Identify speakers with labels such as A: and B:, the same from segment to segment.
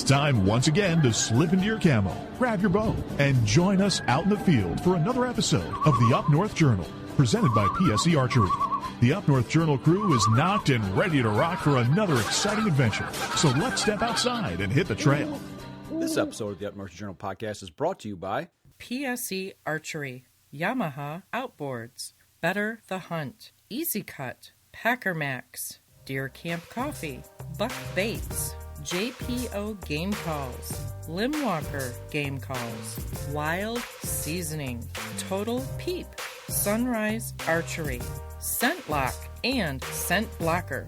A: time once again to slip into your camo, grab your bow, and join us out in the field for another episode of the Up North Journal, presented by PSE Archery. The Up North Journal crew is knocked and ready to rock for another exciting adventure. So let's step outside and hit the trail.
B: This episode of the Up North Journal podcast is brought to you by
C: PSE Archery, Yamaha Outboards, Better the Hunt, Easy Cut, Packer Max, Deer Camp Coffee, Buck Baits, JPO Game Calls, Limwalker Game Calls, Wild Seasoning, Total Peep, Sunrise Archery, Scent Lock, and Scent Blocker.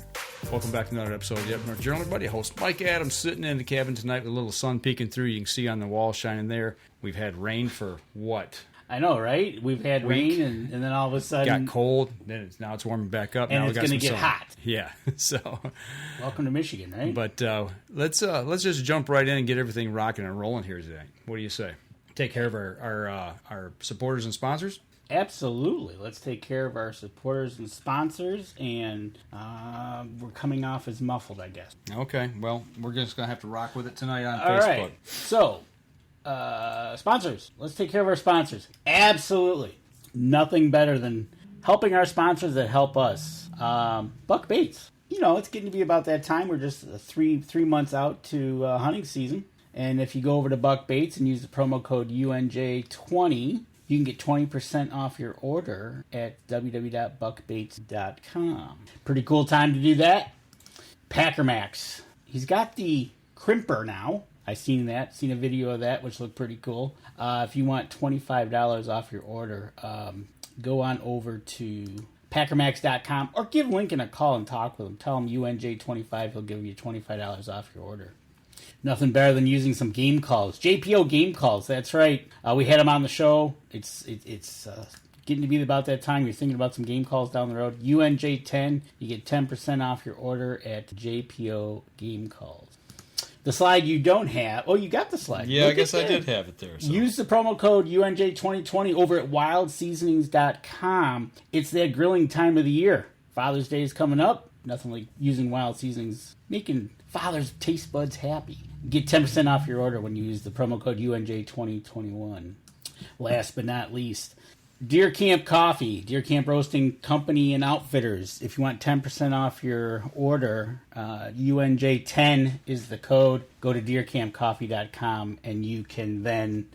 B: Welcome back to another episode of the Up North Journal, everybody. Host Mike Adams sitting in the cabin tonight with a little sun peeking through. You can see on the wall shining there. We've had rain for what?
D: I know, right? We've had rain, and then all of a sudden...
B: Got cold, then now it's warming back up.
D: And
B: now
D: it's going to get hot.
B: Yeah, so...
D: Welcome to Michigan, right?
B: But let's just jump right in and get everything rocking and rolling here today. What do you say? Take care of our supporters and sponsors?
D: Absolutely. Let's take care of our supporters and sponsors, and we're coming off as muffled, I guess.
B: Okay, well, we're just going to have to rock with it tonight on
D: all
B: Facebook.
D: Right. So... sponsors. Let's take care of our sponsors. Absolutely. Nothing better than helping our sponsors that help us. Buck Baits. You know, it's getting to be about that time. We're just three months out to hunting season. And if you go over to Buck Baits and use the promo code UNJ20, you can get 20% off your order at www.buckbaits.com. Pretty cool time to do that. Packer Max. He's got the crimper now. I seen a video of that, which looked pretty cool. If you want $25 off your order, go on over to packermax.com or give Lincoln a call and talk with him. Tell him UNJ25, he'll give you $25 off your order. Nothing better than using some game calls. JPO game calls, that's right. We had him on the show. It's getting to be about that time. You're thinking about some game calls down the road. UNJ10, you get 10% off your order at JPO game calls. The slide you don't have... Oh, you got the slide.
B: Yeah, I guess I did have it there. So.
D: Use the promo code UNJ2020 over at wildseasonings.com. It's that grilling time of the year. Father's Day is coming up. Nothing like using Wild Seasonings, making father's taste buds happy. Get 10% off your order when you use the promo code UNJ2021. Last but not least... Deer Camp Coffee, Deer Camp Roasting Company and Outfitters. If you want 10% off your order, UNJ10 is the code. Go to deercampcoffee.com and you can then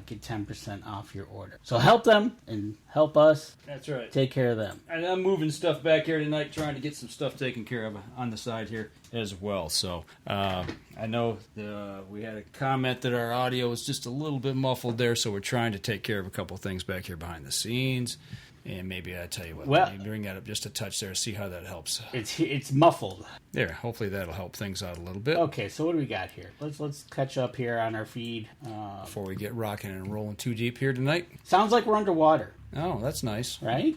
D: get 10% off your order. So help them and help us.
B: That's right.
D: Take care of them.
B: And I'm moving stuff back here tonight, trying to get some stuff taken care of on the side here as well. So I know we had a comment that our audio was just a little bit muffled there, so we're trying to take care of a couple things back here behind the scenes. And maybe I tell you what, let me bring that up just a touch there, see how that helps.
D: It's muffled.
B: There, hopefully that'll help things out a little bit.
D: Okay, so what do we got here? Let's catch up here on our feed.
B: Before we get rocking and rolling too deep here tonight.
D: Sounds like we're underwater.
B: Oh, that's nice.
D: Right?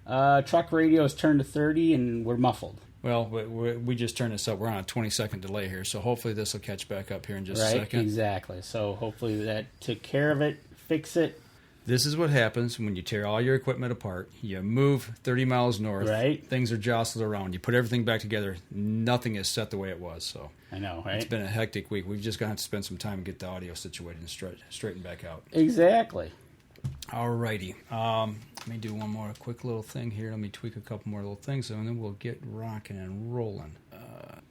B: Yeah.
D: Truck radio is turned to 30 and we're muffled.
B: Well, we just turned this up. We're on a 20-second delay here, so hopefully this will catch back up here in just a second.
D: Exactly. So hopefully that took care of it, fix it.
B: This is what happens when you tear all your equipment apart. You move 30 miles north.
D: Right.
B: Things are jostled around. You put everything back together. Nothing is set the way it was. So
D: I know, right?
B: It's been a hectic week. We've just got to have to spend some time and get the audio situated and straighten back out.
D: Exactly.
B: All righty. Let me do one more quick little thing here. Let me tweak a couple more little things, and then we'll get rocking and rolling.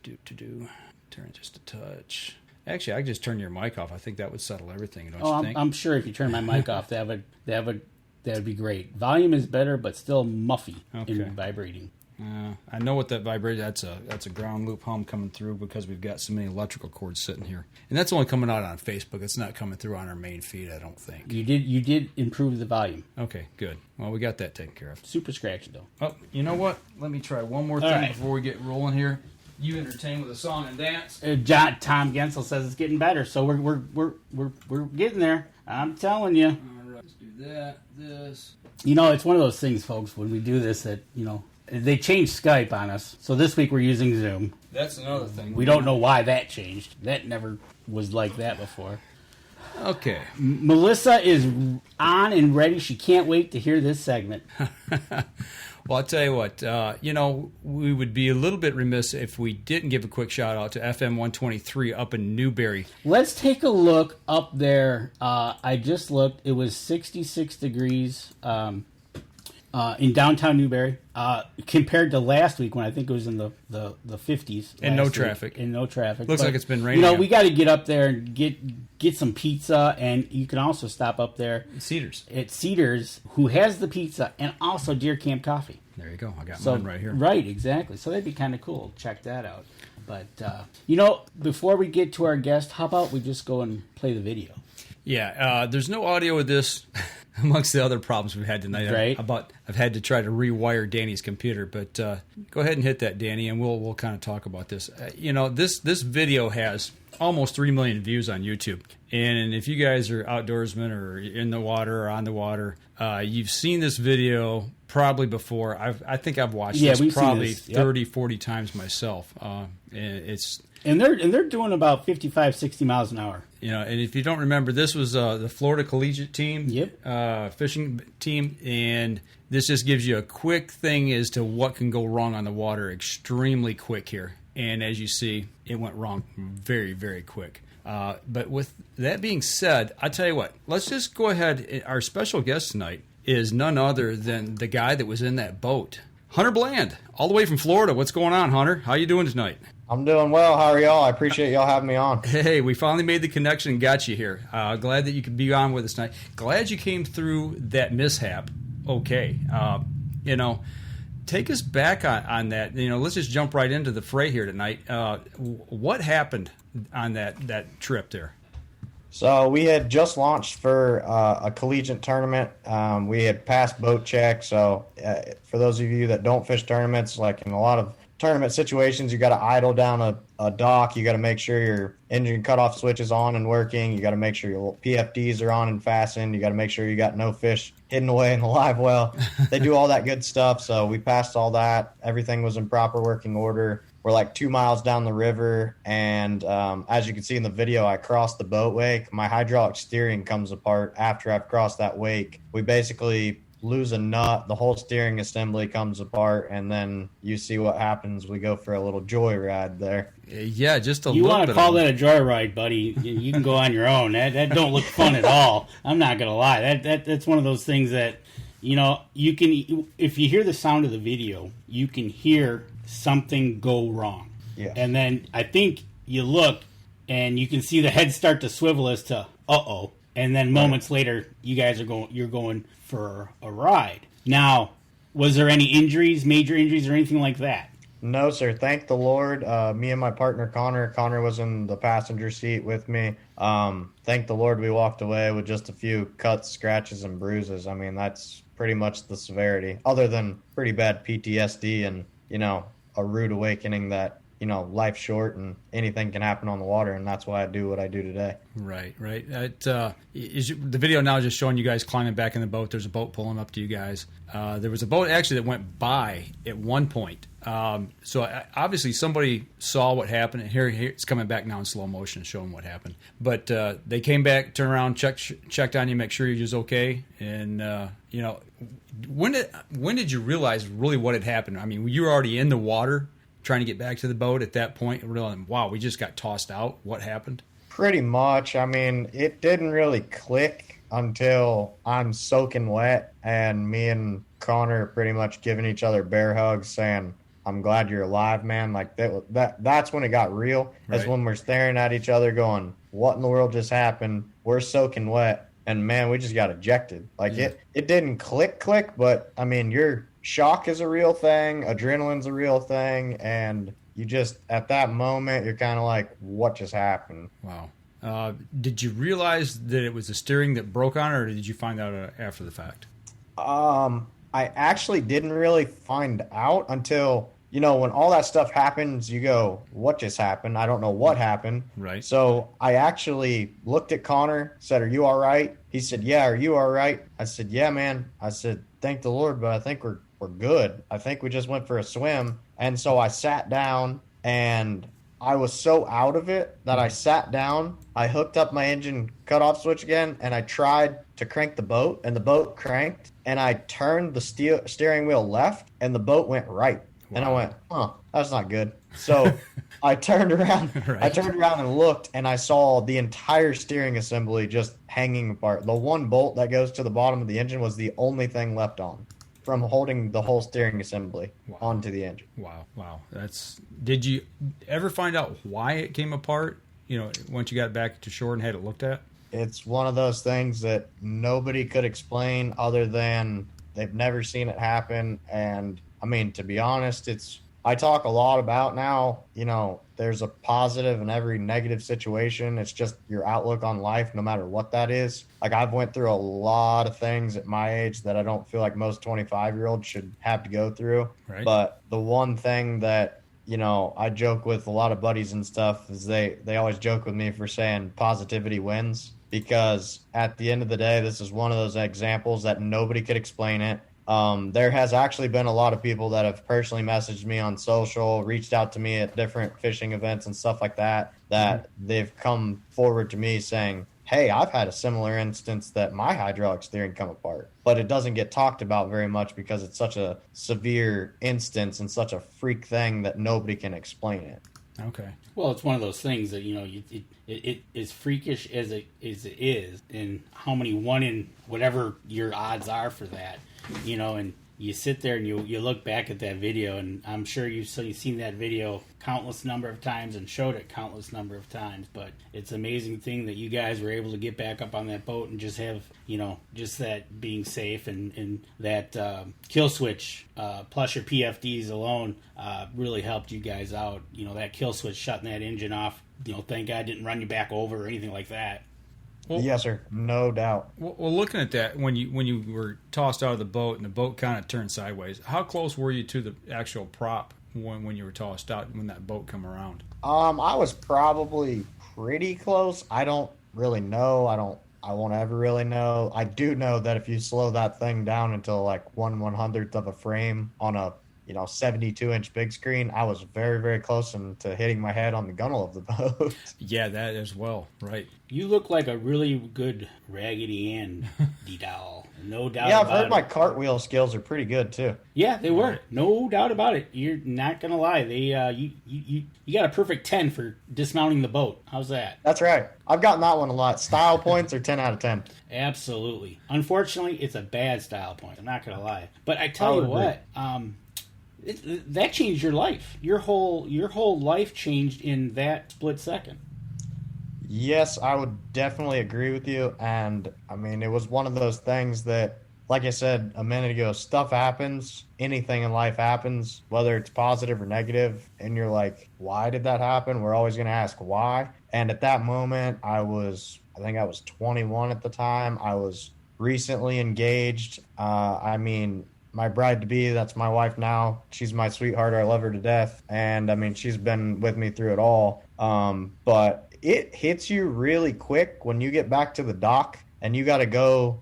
B: Turn just a touch. Actually, I could just turn your mic off. I think that would settle everything, don't you think?
D: I'm sure if you turn my mic off, that would be great. Volume is better, but still muffy and vibrating.
B: I know what that vibrates. That's a ground loop hum coming through because we've got so many electrical cords sitting here, and that's only coming out on Facebook. It's not coming through on our main feed, I don't think.
D: You did improve the volume.
B: Okay, good. Well, we got that taken care of.
D: Super scratchy though.
B: Oh, you know what? Let me try one more thing before we get rolling here. You entertain with a song and dance.
D: Tom Gensel says it's getting better, so we're getting there. I'm telling you.
B: All right, let's do that. This.
D: You know, it's one of those things, folks. When we do this, that they changed Skype on us. So this week we're using Zoom.
B: That's another thing.
D: We don't know why that changed. That never was like that before.
B: Okay.
D: Melissa is on and ready. She can't wait to hear this segment.
B: Well, I'll tell you what, we would be a little bit remiss if we didn't give a quick shout out to FM 123 up in Newberry.
D: Let's take a look up there. I just looked. It was 66 degrees in downtown Newberry compared to last week when I think it was in the 50s.
B: And no traffic.
D: And no traffic.
B: Looks like it's been raining.
D: We got to get up there and get some pizza, and you can also stop up there
B: Cedars.
D: at Cedars, who has the pizza and also Deer Camp Coffee.
B: There you go. I got mine right here.
D: Right, exactly. So that'd be kind of cool. Check that out. But, before we get to our guest, how about we just go and play the video?
B: Yeah, there's no audio of this amongst the other problems we've had tonight.
D: Right.
B: I've had to try to rewire Danny's computer, but go ahead and hit that, Danny, and we'll kind of talk about this. This video has almost 3 million views on YouTube. And if you guys are outdoorsmen or in the water or on the water, you've seen this video probably before. I think I've watched this probably 30, 40 times myself.
D: And they're doing about 55, 60 miles an hour.
B: And if you don't remember, this was the Florida Collegiate team,
D: Yep.
B: Fishing team, and this just gives you a quick thing as to what can go wrong on the water extremely quick here. And as you see, it went wrong very, very quick. But with that being said, I tell you what, let's just go ahead. Our special guest tonight is none other than the guy that was in that boat, Hunter Bland, all the way from Florida. What's going on, Hunter? How you doing tonight?
E: I'm doing well. How are y'all? I appreciate y'all having me on.
B: Hey, we finally made the connection and got you here. Glad that you could be on with us tonight. Glad you came through that mishap. Okay. Take us back on that. Let's just jump right into the fray here tonight. What happened on that trip there?
E: So we had just launched for a collegiate tournament. We had passed boat check. So for those of you that don't fish tournaments, like in a lot of tournament situations, you got to idle down a dock. You got to make sure your engine cutoff switch is on and working. You got to make sure your PFDs are on and fastened. You got to make sure you got no fish hidden away in the live well. They do all that good stuff. So we passed all that. Everything was in proper working order. We're like 2 miles down the river, and as you can see in the video, I crossed the boat wake. My hydraulic steering comes apart after I've crossed that wake. We basically lose a nut, the whole steering assembly comes apart, and then you see what happens. We go for a little joyride there.
B: Yeah, just a
D: you
B: little bit.
D: You want to call that a joyride, buddy? You can go on your own. That don't look fun at all. I'm not gonna lie. That's one of those things that you can. If you hear the sound of the video, you can hear something go wrong.
E: Yeah.
D: And then I think you look and you can see the head start to swivel as to uh-oh. And then moments later, you're going for a ride. Now, was there any injuries, major injuries, or anything like that?
E: No, sir. Thank the Lord. Me and my partner, Connor was in the passenger seat with me. Thank the Lord we walked away with just a few cuts, scratches, and bruises. I mean, that's pretty much the severity, other than pretty bad PTSD and, a rude awakening that, life's short and anything can happen on the water, and that's why I do what I do today.
B: Right. The video now is just showing you guys climbing back in the boat. There's a boat pulling up to you guys. There was a boat actually that went by at one point. So obviously somebody saw what happened, and here it's coming back now in slow motion showing what happened. But they came back, turned around, checked on you, make sure you're just okay. And, when did you realize really what had happened? I mean, you were already in the water trying to get back to the boat at that point, realizing, wow, we just got tossed out. What happened?
E: Pretty much. I mean, it didn't really click until I'm soaking wet, and me and Connor pretty much giving each other bear hugs saying, I'm glad you're alive, man. Like that's when it got real. That's when we're staring at each other going, what in the world just happened? We're soaking wet. And man, we just got ejected. Like it didn't click, but I mean, your shock is a real thing, adrenaline's a real thing, and you just at that moment you're kind of like, what just happened?
B: Wow. Did you realize that it was the steering that broke on, or did you find out after the fact?
E: I actually didn't really find out until when all that stuff happens, you go, what just happened? I don't know what happened.
B: Right.
E: So I actually looked at Connor, said, are you all right? He said, yeah, are you all right? I said, yeah, man. I said, thank the Lord, but I think we're good. I think we just went for a swim. And so I sat down, and I was so out of it that I sat down, I hooked up my engine cutoff switch again, and I tried to crank the boat, and the boat cranked, and I turned the steering wheel left, and the boat went right. Wow. And I went, that's not good. So I turned around. Right. I turned around and looked, and I saw the entire steering assembly just hanging apart. The one bolt that goes to the bottom of the engine was the only thing left on from holding the whole steering assembly onto the engine.
B: Wow. Did you ever find out why it came apart? Once you got it back to shore and had it looked at?
E: It's one of those things that nobody could explain other than they've never seen it happen. And I mean, to be honest, I talk a lot about now, there's a positive in every negative situation. It's just your outlook on life, no matter what that is. Like, I've went through a lot of things at my age that I don't feel like most 25-year-olds should have to go through. Right. But the one thing that, I joke with a lot of buddies and stuff is they always joke with me for saying positivity wins, because at the end of the day, this is one of those examples that nobody could explain it. There has actually been a lot of people that have personally messaged me on social, reached out to me at different fishing events and stuff like that, they've come forward to me saying, hey, I've had a similar instance that my hydraulic steering come apart. But it doesn't get talked about very much because it's such a severe instance and such a freak thing that nobody can explain it.
D: Okay. Well, it's one of those things that, it is freakish as it is, and how many one in whatever your odds are for that, and you sit there and you look back at that video, and I'm sure you've seen that video countless number of times and showed it countless number of times, but it's an amazing thing that you guys were able to get back up on that boat and just have, just that being safe, and that kill switch plus your PFDs alone really helped you guys out. That kill switch shutting that engine off, thank God didn't run you back over or anything like that.
E: Well, yes, sir. No doubt.
B: Well, looking at that, when you were tossed out of the boat and the boat kind of turned sideways, how close were you to the actual prop when you were tossed out, when that boat come around? I
E: was probably pretty close. I don't really know. I won't ever really know. I do know that if you slow that thing down until like 1/100th of a frame on a 72-inch big screen, I was very, very close to hitting my head on the gunnel of the boat.
B: Yeah, that as well, right.
D: You look like a really good Raggedy Ann doll. No doubt about it.
E: Yeah, I've heard my cartwheel skills are pretty good, too.
D: Yeah, they were. No doubt about it. You're not going to lie. They you got a perfect 10 for dismounting the boat. How's that?
E: That's right. I've gotten that one a lot. Style points are 10 out of 10.
D: Absolutely. Unfortunately, it's a bad style point. I'm not going to lie. But I tell you what, that changed your life. Your whole life changed in that split second.
E: Yes, I would definitely agree with you. And I mean, it was one of those things that, like I said a minute ago, stuff happens. Anything in life happens, whether it's positive or negative. And you're like, why did that happen? We're always going to ask why. And at that moment, I think I was 21 at the time. I was recently engaged. My bride-to-be, that's my wife now. She's my sweetheart. I love her to death. And, I mean, she's been with me through it all. But it hits you really quick when you get back to the dock and you got to go,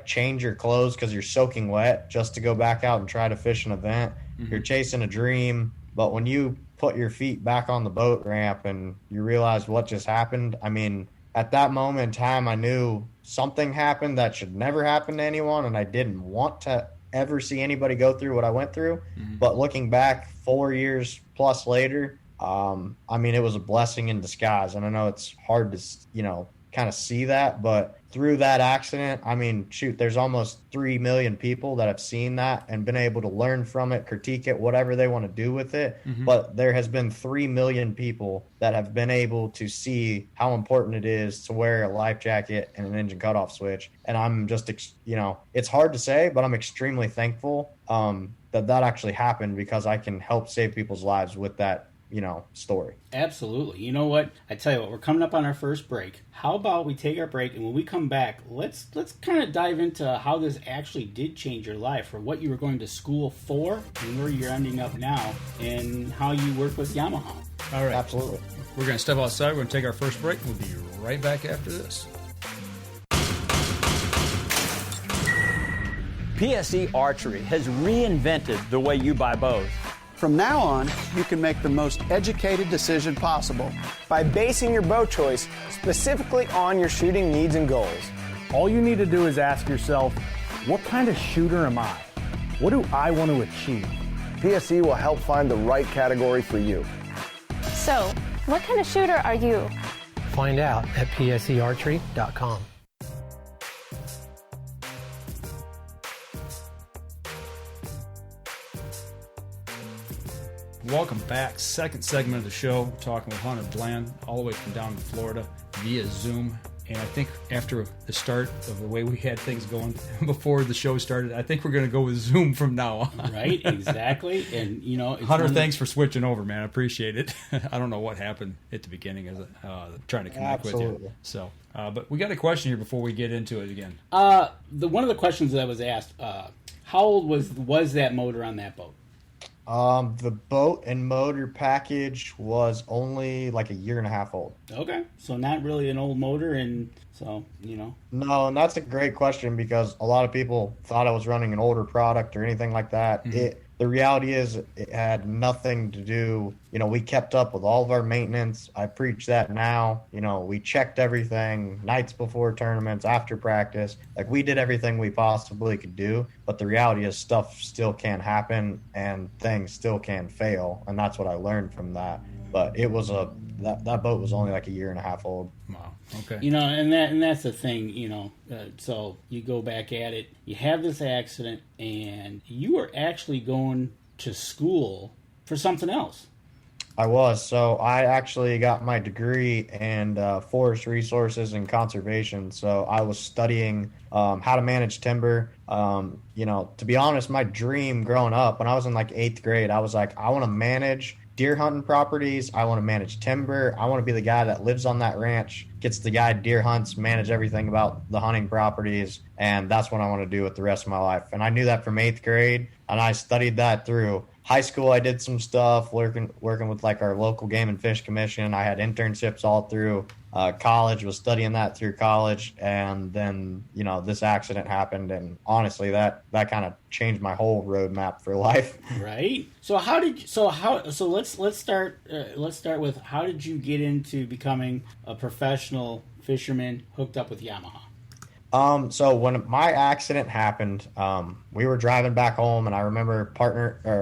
E: change your clothes because you're soaking wet just to go back out and try to fish an event. Mm-hmm. You're chasing a dream. But when you put your feet back on the boat ramp and you realize what just happened, I mean, at that moment in time, I knew something happened that should never happen to anyone, and I didn't want to ever see anybody go through what I went through. Mm-hmm. But looking back 4 years plus later, it was a blessing in disguise. And I know it's hard to, kind of see that, but through that accident, there's almost 3 million people that have seen that and been able to learn from it, critique it, whatever they want to do with it. Mm-hmm. But there has been 3 million people that have been able to see how important it is to wear a life jacket and an engine cutoff switch. And I'm just, it's hard to say, but I'm extremely thankful that actually happened, because I can help save people's lives with that story.
D: Absolutely. You know what? I tell you what, we're coming up on our first break. How about we take our break, and when we come back, let's kind of dive into how this actually did change your life, or what you were going to school for, and where you're ending up now, and how you work with Yamaha.
B: All right.
E: Absolutely.
B: We're going to step outside. We're going to take our first break. We'll be right back after this.
F: PSE Archery has reinvented the way you buy bows. From now on, you can make the most educated decision possible.
G: By basing your boat choice specifically on your shooting needs and goals.
H: All you need to do is ask yourself, what kind of shooter am I? What do I want to achieve?
G: PSE will help find the right category for you.
I: So, what kind of shooter are you?
J: Find out at psearchery.com.
B: Welcome back. Second segment of the show. We're talking with Hunter Bland, all the way from down in Florida via Zoom. And I think after the start of the way we had things going before the show started, I think we're going to go with Zoom from now on.
D: Right, exactly. And, you know,
B: Hunter, thanks for switching over, man. I appreciate it. I don't know what happened at the beginning of trying to connect with you. So, but we got a question here before we get into it again.
D: One of the questions that was asked, how old was that motor on that boat?
E: The boat and motor package was only like a year and a half old.
D: Okay, so not really an old motor, and so, you know.
E: No, and that's a great question because a lot of people thought I was running an older product or anything like that. Mm-hmm. The reality is it had nothing to do, you know, we kept up with all of our maintenance. I preach that now. You know, we checked everything nights before tournaments, after practice. Like, we did everything we possibly could do. But the reality is stuff still can happen and things still can fail. And that's what I learned from that. But it was that boat was only like a year and a half old.
B: Wow. Okay.
D: You know, and that's the thing, you know. So you go back at it, you have this accident, and you are actually going to school for something else.
E: I was. So I actually got my degree in forest resources and conservation. So I was studying how to manage timber. You know, to be honest, my dream growing up, when I was in like 8th grade, I was like, I want to manage deer hunting properties. I want to manage timber. I want to be the guy that lives on that ranch, gets to guide deer hunts, manage everything about the hunting properties. And that's what I want to do with the rest of my life. And I knew that from 8th grade. And I studied that through high school. I did some stuff working with like our local game and fish commission. I had internships all through college, was studying that through college. And then, you know, this accident happened. And honestly, that kind of changed my whole roadmap for life.
D: Right. So let's start with, how did you get into becoming a professional fisherman hooked up with Yamaha?
E: So when my accident happened, we were driving back home, and I remember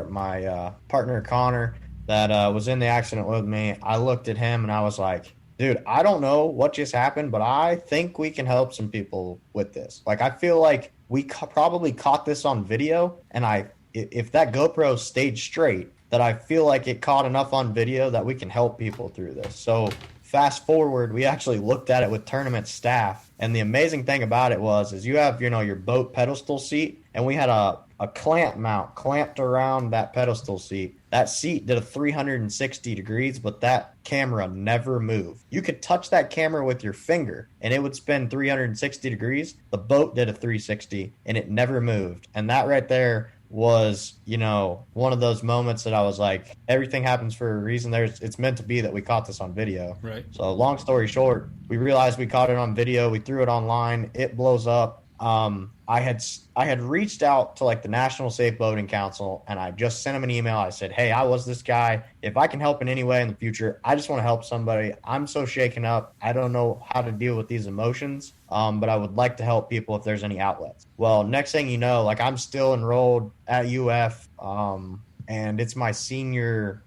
E: my partner Connor that was in the accident with me. I looked at him and I was like, dude, I don't know what just happened, but I think we can help some people with this. Like, I feel like we probably caught this on video, and if that GoPro stayed straight, that I feel like it caught enough on video that we can help people through this. So fast forward, we actually looked at it with tournament staff. And the amazing thing about it is you have, you know, your boat pedestal seat, and we had a clamp mount clamped around that pedestal seat. That seat did a 360 degrees, but that camera never moved. You could touch that camera with your finger and it would spin 360 degrees. The boat did a 360 and it never moved. And that right there was, you know, one of those moments that I was like, everything happens for a reason. It's meant to be that we caught this on video.
B: Right.
E: So long story short, we realized we caught it on video. We threw it online. It blows up. I had reached out to like the National Safe Boating Council, and I just sent him an email. I said, hey, I was this guy. If I can help in any way in the future, I just want to help somebody. I'm so shaken up. I don't know how to deal with these emotions, but I would like to help people if there's any outlets. Well, next thing you know, like, I'm still enrolled at UF, and it's my senior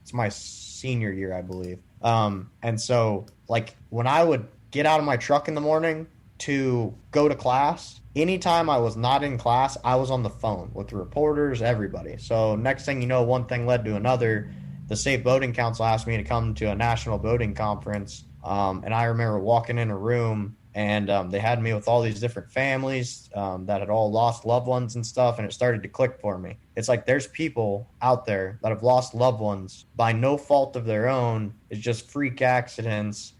E: year, I believe. And so, like, when I would get out of my truck in the morning to go to class, anytime I was not in class, I was on the phone with the reporters, everybody. So next thing you know, one thing led to another. The Safe Boating Council asked me to come to a national boating conference. And I remember walking in a room, and they had me with all these different families that had all lost loved ones and stuff. And it started to click for me. It's like, there's people out there that have lost loved ones by no fault of their own. It's just freak accidents.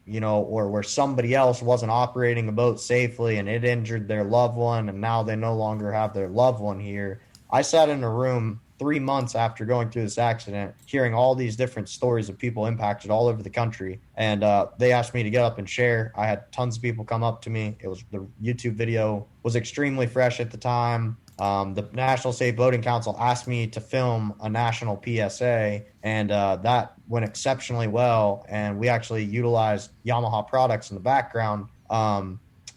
E: You know, or where somebody else wasn't operating a boat safely and it injured their loved one, and now they no longer have their loved one here. I sat in a room 3 months after going through this accident, hearing all these different stories of people impacted all over the country. And they asked me to get up and share. I had tons of people come up to me. The YouTube video was extremely fresh at the time. the National Safe Boating Council asked me to film a national PSA, and that went exceptionally well. And we actually utilized Yamaha products in the background.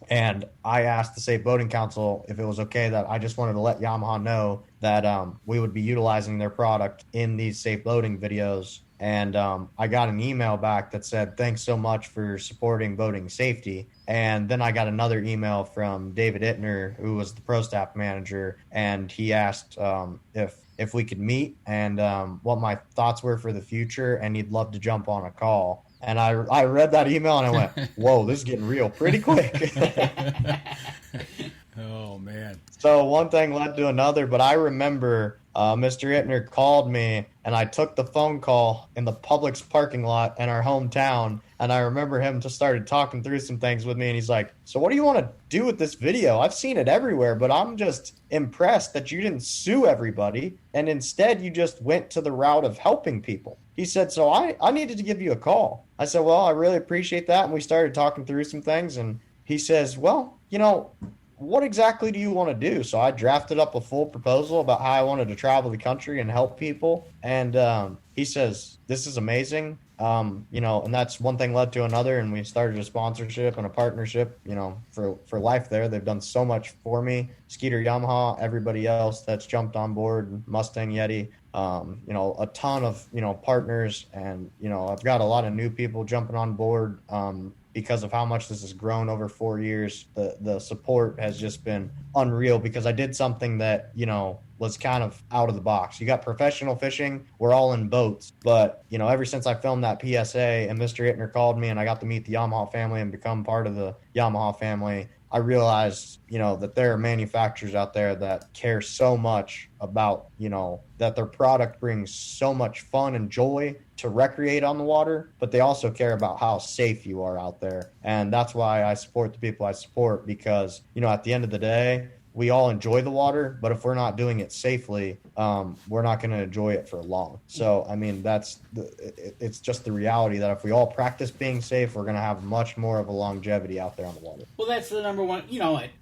E: And I asked the Safe Boating Council if it was okay that I just wanted to let Yamaha know that we would be utilizing their product in these safe boating videos. And I got an email back that said, thanks so much for supporting boating safety. And then I got another email from David Ittner, who was the pro staff manager, and he asked if we could meet and what my thoughts were for the future, and he'd love to jump on a call. And I read that email and I went, whoa, this is getting real pretty quick.
B: Oh, man.
E: So one thing led to another, but I remember Mr. Ittner called me, and I took the phone call in the Publix parking lot in our hometown. And I remember him just started talking through some things with me, and he's like, so what do you want to do with this video? I've seen it everywhere, but I'm just impressed that you didn't sue everybody, and instead you just went to the route of helping people. He said, so I needed to give you a call. I said, well, I really appreciate that. And we started talking through some things, and he says, well, what exactly do you want to do? So I drafted up a full proposal about how I wanted to travel the country and help people. And he says, this is amazing. And that's one thing led to another. And we started a sponsorship and a partnership, for life there. They've done so much for me. Skeeter Yamaha, everybody else that's jumped on board, Mustang Yeti, a ton of, partners. And, I've got a lot of new people jumping on board, because of how much this has grown over 4 years. The support has just been unreal, because I did something that, was kind of out of the box. You got professional fishing, we're all in boats, but ever since I filmed that PSA and Mr. Ittner called me and I got to meet the Yamaha family and become part of the Yamaha family, I realized, that there are manufacturers out there that care so much about, that their product brings so much fun and joy to recreate on the water, but they also care about how safe you are out there. And that's why I support the people I support, because, at the end of the day, we all enjoy the water, but if we're not doing it safely, we're not going to enjoy it for long. So, it's just the reality that if we all practice being safe, we're going to have much more of a longevity out there on the water.
D: Well, that's the number one,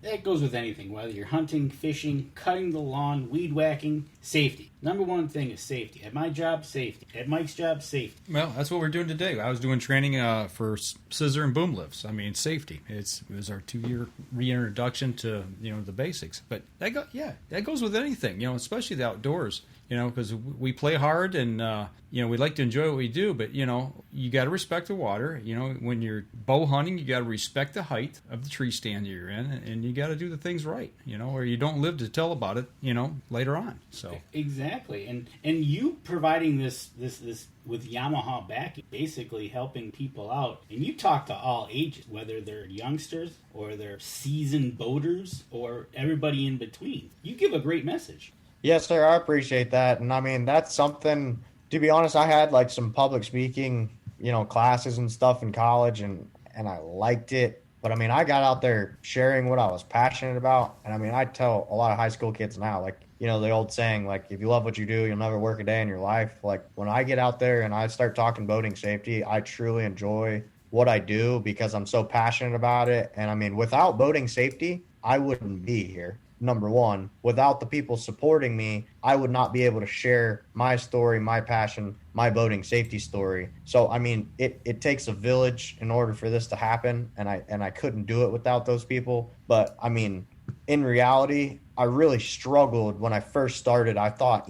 D: that goes with anything, whether you're hunting, fishing, cutting the lawn, weed whacking, safety. Number one thing is safety. At my job, safety. At Mike's job, safety.
B: Well, that's what we're doing today. I was doing training for scissor and boom lifts. Safety. It was our 2-year reintroduction to, the basics. But that goes with anything, especially the outdoors. Because we play hard and, we like to enjoy what we do, but, you got to respect the water. When you're bow hunting, you got to respect the height of the tree stand you're in, and you got to do the things right, or you don't live to tell about it, later on. So
D: exactly. And you providing this with Yamaha backing, basically helping people out. And you talk to all ages, whether they're youngsters or they're seasoned boaters or everybody in between. You give a great message.
E: Yes, sir. I appreciate that. And that's something, to be honest, I had some public speaking, classes and stuff in college, and I liked it. But I got out there sharing what I was passionate about. And I tell a lot of high school kids now, the old saying, if you love what you do, you'll never work a day in your life. When I get out there and I start talking boating safety, I truly enjoy what I do because I'm so passionate about it. And without boating safety, I wouldn't be here. Number one, without the people supporting me, I would not be able to share my story, my passion, my boating safety story. So, it takes a village in order for this to happen, and I couldn't do it without those people. But, in reality, I really struggled when I first started. I thought,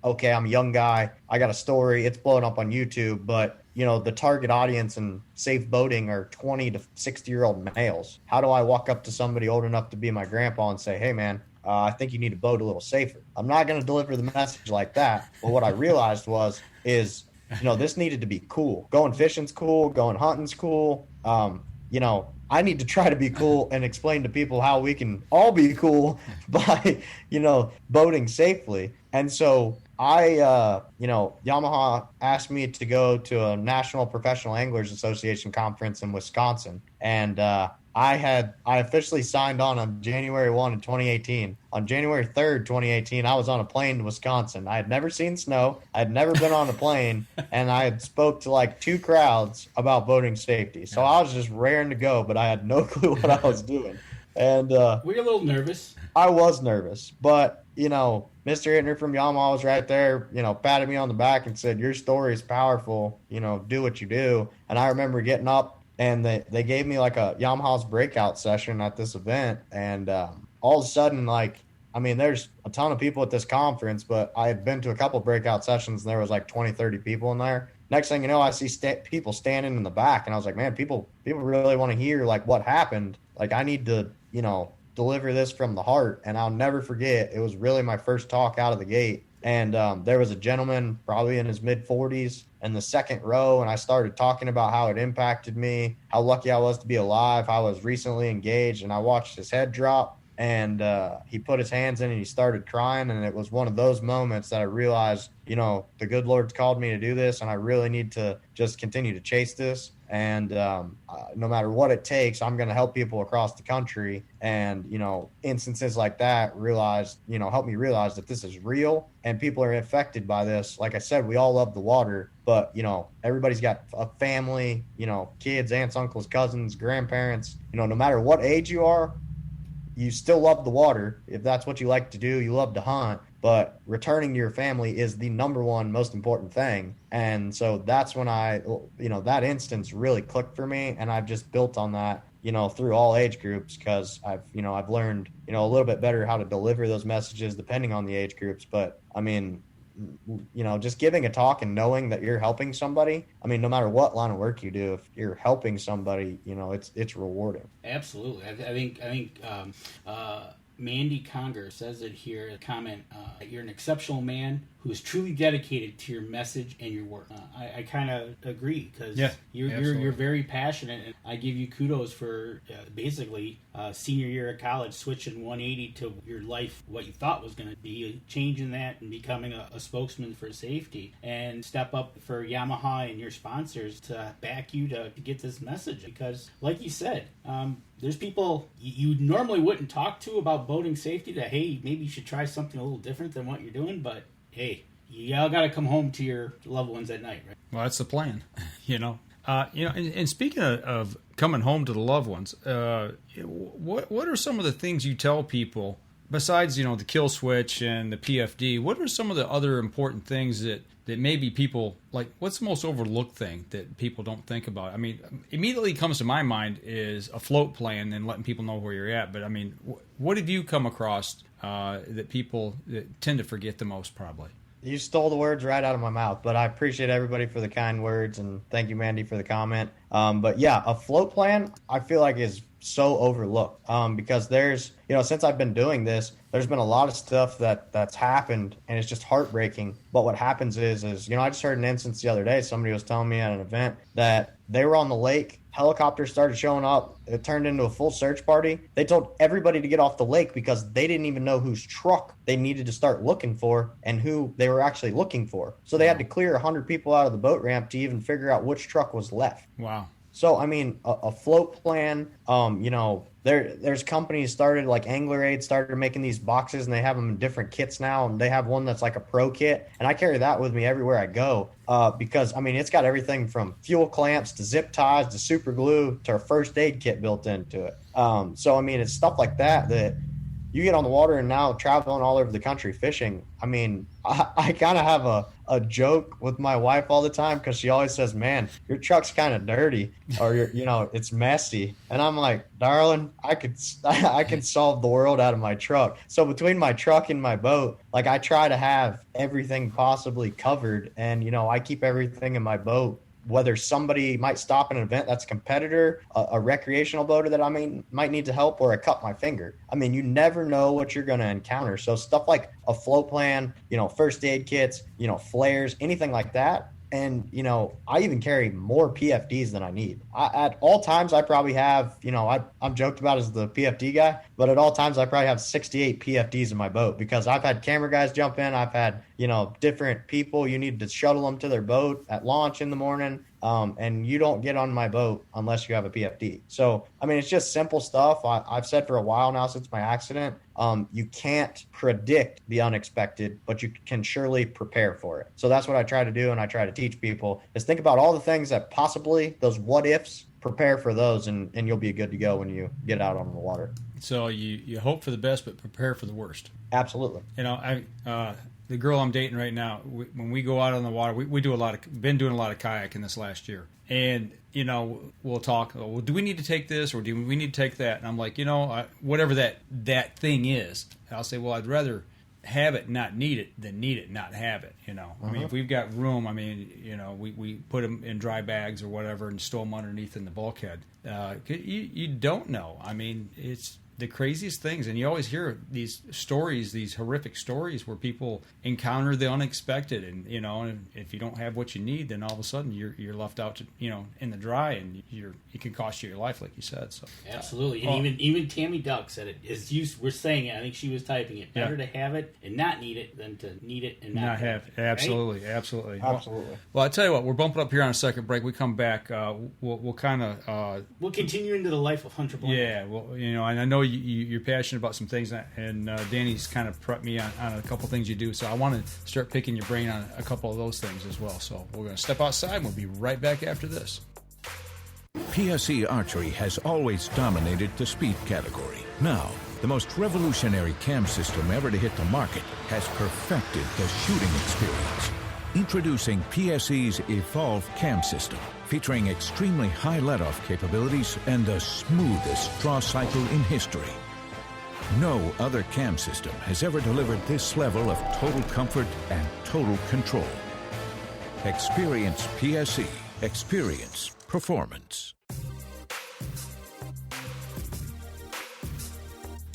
E: okay, I'm a young guy. I got a story. It's blowing up on YouTube, but the target audience in safe boating are 20 to 60-year-old males. How do I walk up to somebody old enough to be my grandpa and say, hey, man, I think you need to boat a little safer? I'm not going to deliver the message like that. But what I realized is this needed to be cool. Going fishing's cool. Going hunting's cool. I need to try to be cool and explain to people how we can all be cool by, boating safely. And so Yamaha asked me to go to a National Professional Anglers Association conference in Wisconsin. And I officially signed on January 1 in 2018. On January 3rd, 2018, I was on a plane to Wisconsin. I had never seen snow. I had never been on a plane. And I had spoke to 2 crowds about boating safety. So I was just raring to go, but I had no clue what I was doing. And
D: were you a little nervous?
E: I was nervous, but Mr. Hittner from Yamaha was right there, patted me on the back and said, your story is powerful, do what you do. And I remember getting up and they gave me like a Yamaha's breakout session at this event. And all of a sudden, there's a ton of people at this conference, but I had been to a couple breakout sessions and there was like 20, 30 people in there. Next thing you know, I see people standing in the back and I was like, man, people really want to hear like what happened. Like I need to, deliver this from the heart. And I'll never forget, it was really my first talk out of the gate. And there was a gentleman probably in his mid 40s in the second row. And I started talking about how it impacted me, how lucky I was to be alive, how I was recently engaged. And I watched his head drop and he put his hands in and he started crying. And it was one of those moments that I realized, the good Lord's called me to do this. And I really need to just continue to chase this. And no matter what it takes, I'm going to help people across the country. And, instances like that help me realize that this is real and people are affected by this. Like I said, we all love the water, but, everybody's got a family, kids, aunts, uncles, cousins, grandparents, no matter what age you are, you still love the water. If that's what you like to do, you love to hunt. But returning to your family is the number one most important thing. And so that's when that instance really clicked for me. And I've just built on that, through all age groups because I've learned, a little bit better how to deliver those messages depending on the age groups. But just giving a talk and knowing that you're helping somebody, no matter what line of work you do, if you're helping somebody, it's rewarding.
D: Absolutely. I think Mandy Conger says it here, a comment, you're an exceptional man who is truly dedicated to your message and your work. I kind of agree because you're very passionate, and I give you kudos for basically senior year of college, switching 180 to your life, what you thought was going to be, changing that and becoming a spokesman for safety, and step up for Yamaha and your sponsors to back you to get this message. Because like you said, there's people you normally wouldn't talk to about boating safety that, hey, maybe you should try something a little different than what you're doing, but hey, you all got to come home to your loved ones at night, right?
B: Well, that's the plan, And speaking of coming home to the loved ones, what are some of the things you tell people besides, the kill switch and the PFD? What are some of the other important things that maybe people like? What's the most overlooked thing that people don't think about? Immediately comes to my mind is a float plan and letting people know where you're at. But what have you come across that people that tend to forget the most, probably?
E: You stole the words right out of my mouth, but I appreciate everybody for the kind words, and thank you, Mandy, for the comment. But yeah, a float plan, I feel like is so overlooked because there's, since I've been doing this, there's been a lot of stuff that's happened and it's just heartbreaking. But what happens is, I just heard an instance the other day. Somebody was telling me at an event that they were on the lake. Helicopters started showing up. It turned into a full search party. They told everybody to get off the lake because they didn't even know whose truck they needed to start looking for and who they were actually looking for. So they had to clear 100 people out of the boat ramp to even figure out which truck was left.
B: Wow.
E: So, a float plan, there's companies started, like Angler Aid started making these boxes, and they have them in different kits now, and they have one that's like a pro kit, and I carry that with me everywhere I go because, it's got everything from fuel clamps to zip ties to super glue to a first aid kit built into it. It's stuff like that you get on the water and now traveling all over the country fishing. I kind of have a joke with my wife all the time because she always says, man, your truck's kind of dirty or it's messy. And I'm like, darling, I could solve the world out of my truck. So between my truck and my boat, like I try to have everything possibly covered. And, I keep everything in my boat. Whether somebody might stop an event that's a competitor, a recreational boater that might need to help, or I cut my finger. You never know what you're going to encounter. So stuff like a float plan, first aid kits, flares, anything like that. And, I even carry more PFDs than I need. At all times, I probably have, I'm joked about as the PFD guy, but at all times, I probably have 68 PFDs in my boat because I've had camera guys jump in. I've had, different people. You need to shuttle them to their boat at launch in the morning. And you don't get on my boat unless you have a PFD. So, it's just simple stuff. I've said for a while now since my accident, you can't predict the unexpected, but you can surely prepare for it. So that's what I try to do, and I try to teach people is think about all the things that possibly, those what ifs, prepare for those, and you'll be good to go when you get out on the water.
B: So you hope for the best, but prepare for the worst.
E: Absolutely.
B: You know, the girl I'm dating right now, when we go out on the water, we do been doing a lot of kayaking this last year. And, you know, we'll talk, well, do we need to take this or do we need to take that? And I'm like, you know, whatever that thing is, I'll say, well, I'd rather have it, not need it, than need it, not have it, you know. I mean, if we've got room, I mean, you know, we put them in dry bags or whatever and stow them underneath in the bulkhead. You don't know. I mean, it's the craziest things, and you always hear these stories, these horrific stories where people encounter the unexpected, and you know, and if you don't have what you need, then all of a sudden you're left out to, you know, in the dry, and it can cost you your life, like you said. So
D: absolutely, and even Tammy Duck said it. As you were saying it, I think she was typing it. Better to have it and not need it than to need it and not have it.
B: Absolutely,
D: right?
B: absolutely.
E: Absolutely.
B: Well, I tell you what, we're bumping up here on a second break. We come back, we'll kind of
D: we'll continue into the life of Hunter Blank.
B: Yeah, well, you know, and I know you're passionate about some things, and Danny's kind of prepped me on a couple things you do, so I want to start picking your brain on a couple of those things as well. So we're going to step outside, and we'll be right back after this.
K: PSE Archery has always dominated the speed category. Now, the most revolutionary cam system ever to hit the market has perfected the shooting experience. Introducing PSE's Evolve Cam System, featuring extremely high let-off capabilities and the smoothest draw cycle in history. No other cam system has ever delivered this level of total comfort and total control. Experience PSE. Experience performance.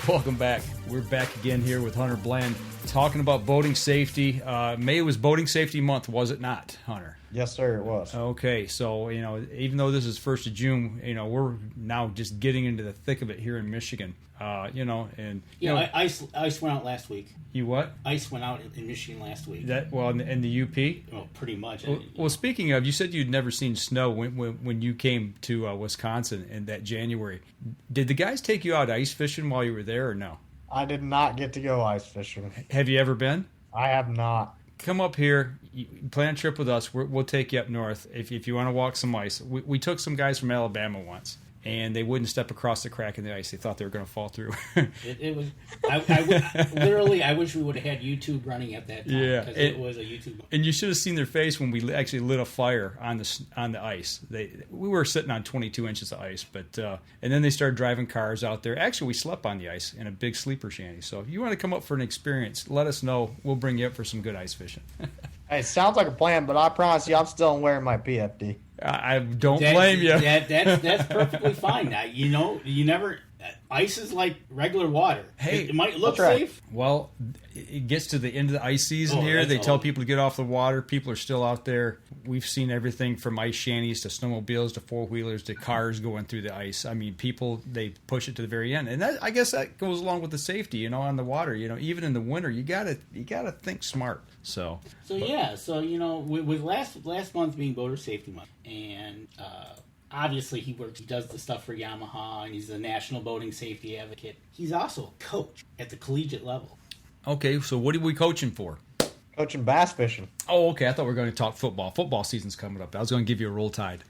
B: Welcome back. We're back again here with Hunter Bland, talking about boating safety. May was Boating Safety Month, was it not, Hunter?
E: Yes, sir, it was.
B: Okay, so, you know, even though this is 1st of June, you know, we're now just getting into the thick of it here in Michigan. You know, and... You know,
D: ice went out last week.
B: You what?
D: Ice went out in Michigan last week.
B: Well, in the UP?
D: Oh, pretty much.
B: Well, speaking of, you said you'd never seen snow when you came to Wisconsin in that January. Did the guys take you out ice fishing while you were there or no?
E: I did not get to go ice fishing.
B: Have you ever been?
E: I have not.
B: Come up here, plan a trip with us. We'll take you up north if you want to walk some ice. We took some guys from Alabama once, and they wouldn't step across the crack in the ice. They thought they were going to fall through.
D: It was literally. I wish we would have had YouTube running at that time.
B: Yeah,
D: because it was a YouTube.
B: And you should have seen their face when we actually lit a fire on the ice. We were sitting on 22 inches of ice, but and then they started driving cars out there. Actually, we slept on the ice in a big sleeper shanty. So if you want to come up for an experience, let us know. We'll bring you up for some good ice fishing.
E: Hey, it sounds like a plan, but I promise you, I'm still wearing my PFD.
B: I don't blame you.
D: That's perfectly fine. Now, you know, you never. Ice is like regular water.
B: Hey,
D: it might look
E: right.
D: safe.
B: Well, it gets to the end of the ice season here. They tell people to get off the water. People are still out there. We've seen everything from ice shanties to snowmobiles to four-wheelers to cars going through the ice. I mean, people, they push it to the very end. And I guess that goes along with the safety, you know, on the water. You know, even in the winter, you gotta think smart. So
D: you know, with last month being Boater Safety Month, and obviously he does the stuff for Yamaha, and he's the national boating safety advocate. He's also a coach at the collegiate level.
B: Okay, so what are we coaching for?
E: Coaching bass fishing.
B: Oh, okay. I thought we were going to talk football. Football season's coming up. I was going to give you a roll tide.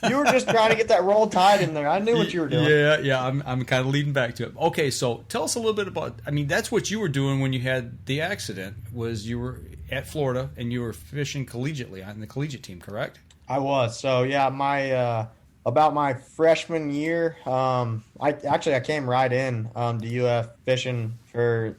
E: You were just trying to get that roll tide in there. I knew what you were doing.
B: Yeah. I'm kind of leading back to it. Okay, so tell us a little bit about. I mean, that's what you were doing when you had the accident. Was you were at Florida and you were fishing collegiately on the collegiate team, correct?
E: I was. So yeah, about my freshman year, I came right in to UF fishing for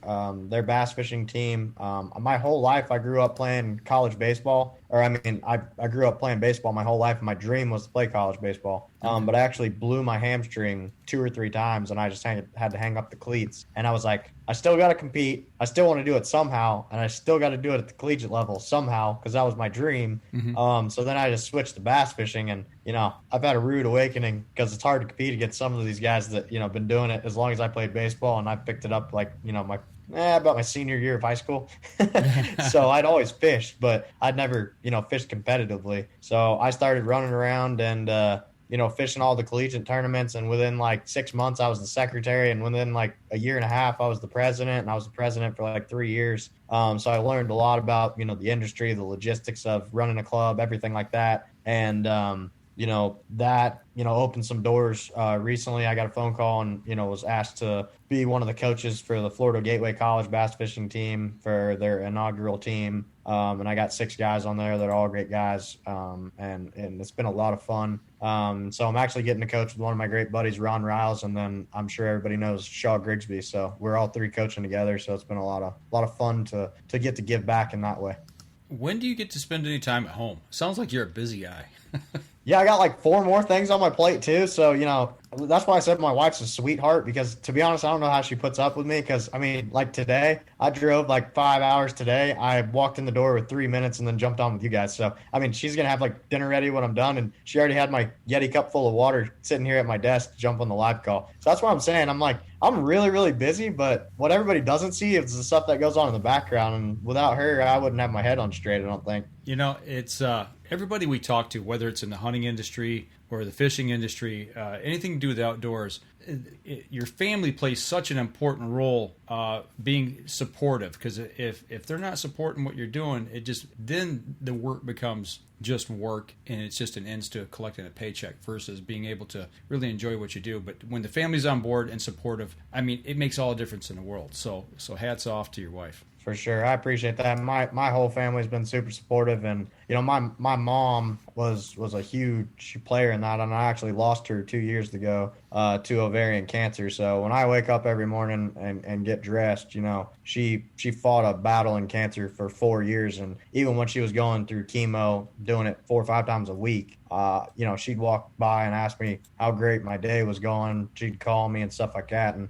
E: their bass fishing team. My whole life, I grew up playing college baseball. I grew up playing baseball my whole life, and my dream was to play college baseball. But I actually blew my hamstring 2 or 3 times, and I just had to hang up the cleats. And I was like, I still got to compete. I still want to do it somehow, and I still got to do it at the collegiate level somehow because that was my dream. Mm-hmm. So then I just switched to bass fishing, and you know, I've had a rude awakening because it's hard to compete against some of these guys that, you know, been doing it as long as I played baseball, and I picked it up like, you know, about my senior year of high school. So I'd always fished, but I'd never, you know, fished competitively. So I started running around and, you know, fishing all the collegiate tournaments. And within like 6 months, I was the secretary. And within like a year and a half, I was the president. And I was the president for like 3 years. So I learned a lot about, you know, the industry, the logistics of running a club, everything like that. And, that, opened some doors. Recently I got a phone call and, was asked to be one of the coaches for the Florida Gateway College bass fishing team for their inaugural team. And I got 6 guys on there that are all great guys. And it's been a lot of fun. So I'm actually getting to coach with one of my great buddies, Ron Riles, and then I'm sure everybody knows Shaw Grigsby. So we're all 3 coaching together. So it's been a lot of fun to get to give back in that way.
B: When do you get to spend any time at home? Sounds like you're a busy guy.
E: Yeah, I got like 4 more things on my plate too. So, that's why I said my wife's a sweetheart, because to be honest, I don't know how she puts up with me. Because, like today, I drove like 5 hours today. I walked in the door with 3 minutes and then jumped on with you guys. So, she's going to have like dinner ready when I'm done. And she already had my Yeti cup full of water sitting here at my desk to jump on the live call. So that's what I'm saying. I'm really, really busy, but what everybody doesn't see is the stuff that goes on in the background. And without her, I wouldn't have my head on straight, I don't think.
B: It's everybody we talk to, whether it's in the hunting industry or the fishing industry, anything to do with the outdoors, your family plays such an important role being supportive, because if they're not supporting what you're doing, then the work becomes just work, and it's just an ends to collecting a paycheck versus being able to really enjoy what you do. But when the family's on board and supportive, it makes all the difference in the world. So hats off to your wife.
E: For sure. I appreciate that. My whole family's been super supportive, and my mom was a huge player in that, and I actually lost her 2 years ago to ovarian cancer. So when I wake up every morning and get dressed, she fought a battle in cancer for 4 years, and even when she was going through chemo, doing it 4 or 5 times a week, she'd walk by and ask me how great my day was going. She'd call me and stuff like that. And,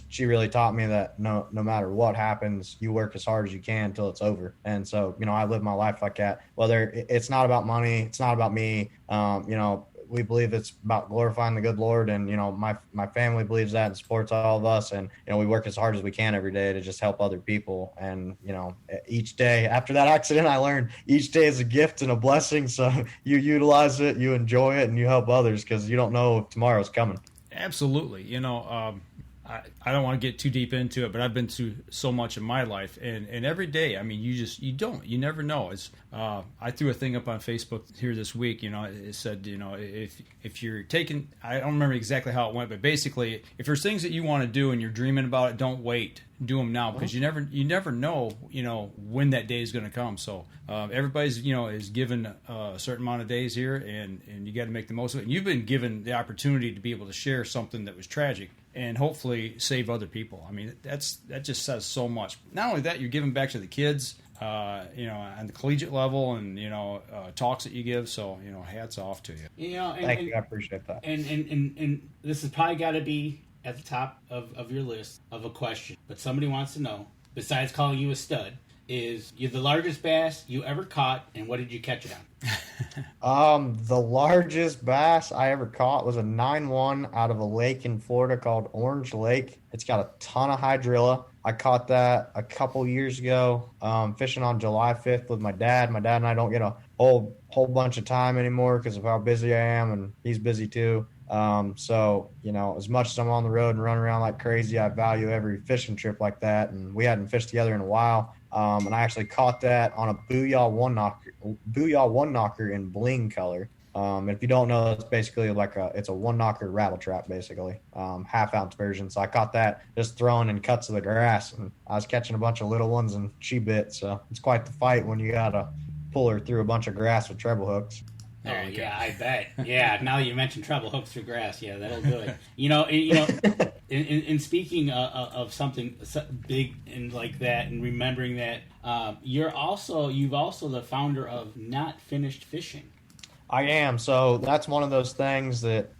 E: she really taught me that no matter what happens, you work as hard as you can until it's over. And so, I live my life like that. Whether it's not about money, it's not about me. We believe it's about glorifying the good Lord. And, my family believes that and supports all of us. And, we work as hard as we can every day to just help other people. And, each day after that accident, I learned each day is a gift and a blessing. So you utilize it, you enjoy it, and you help others, because you don't know if tomorrow's coming.
B: Absolutely. I don't want to get too deep into it, but I've been through so much in my life, and every day, you never know. I threw a thing up on Facebook here this week. It said, if you're taking, I don't remember exactly how it went, but basically, if there's things that you want to do and you're dreaming about it, don't wait. Do them now, because you never know, when that day is going to come. So everybody's, is given a certain amount of days here, and you got to make the most of it. And you've been given the opportunity to be able to share something that was tragic and hopefully save other people. That just says so much. Not only that, you're giving back to the kids, on the collegiate level, and talks that you give. So hats off to you.
E: Thank you. I appreciate that.
D: And this has probably got to be at the top of your list of a question, but somebody wants to know, besides calling you a stud, is you the largest bass you ever caught, and what did you catch it
E: on? The largest bass I ever caught was a 9-1 out of a lake in Florida called Orange Lake. It's got a ton of hydrilla. I caught that a couple years ago, fishing on July 5th with my dad. My dad and I don't get a whole bunch of time anymore because of how busy I am, and he's busy too. So, as much as I'm on the road and running around like crazy, I value every fishing trip like that. And we hadn't fished together in a while. And I actually caught that on a Booyah one knocker in bling color. If you don't know, it's basically it's a one knocker rattle trap, basically, 1/2 ounce version. So I caught that just throwing in cuts of the grass, and I was catching a bunch of little ones, and she bit. So it's quite the fight when you got to pull her through a bunch of grass with treble hooks.
D: Yeah, I bet. Yeah, now you mentioned treble hooks through grass. Yeah, that'll do it. In speaking of something big and like that, and remembering that, you've also the founder of Not Finished Fishing.
E: I am. So that's one of those things that,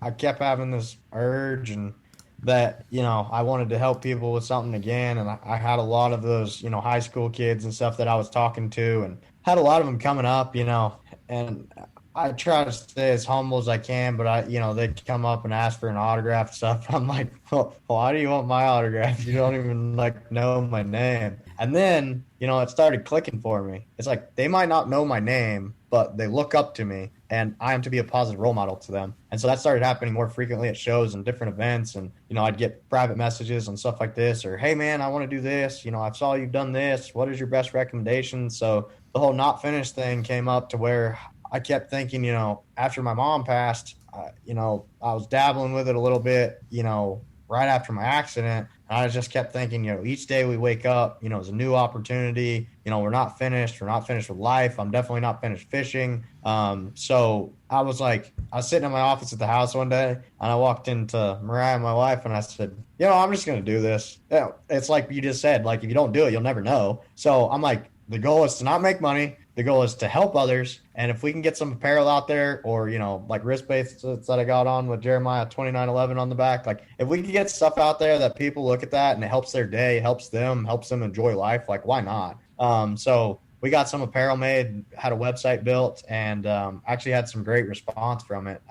E: I kept having this urge, and that, I wanted to help people with something again. And I had a lot of those, high school kids and stuff that I was talking to, and had a lot of them coming up, and I try to stay as humble as I can, but they'd come up and ask for an autograph and stuff. I'm like, well, why do you want my autograph? You don't even know my name. And then, it started clicking for me. It's like, they might not know my name, but they look up to me, and I am to be a positive role model to them. And so that started happening more frequently at shows and different events. And, I'd get private messages and stuff like this, or, hey man, I want to do this. I saw you've done this. What is your best recommendation? So the whole Not Finished thing came up to where I kept thinking, after my mom passed, I was dabbling with it a little bit, right after my accident. And I just kept thinking, each day we wake up, it's a new opportunity. We're not finished. We're not finished with life. I'm definitely not finished fishing. So I was sitting in my office at the house one day, and I walked into Mariah, my wife, and I said, I'm just going to do this. It's like you just said, like, if you don't do it, you'll never know. So I'm like, the goal is to not make money. The goal is to help others. And if we can get some apparel out there, or, like wrist bracelets that I got on with Jeremiah 2911 on the back, like if we can get stuff out there that people look at that and it helps their day, helps them enjoy life, like why not? So we got some apparel made, had a website built, and actually had some great response from it.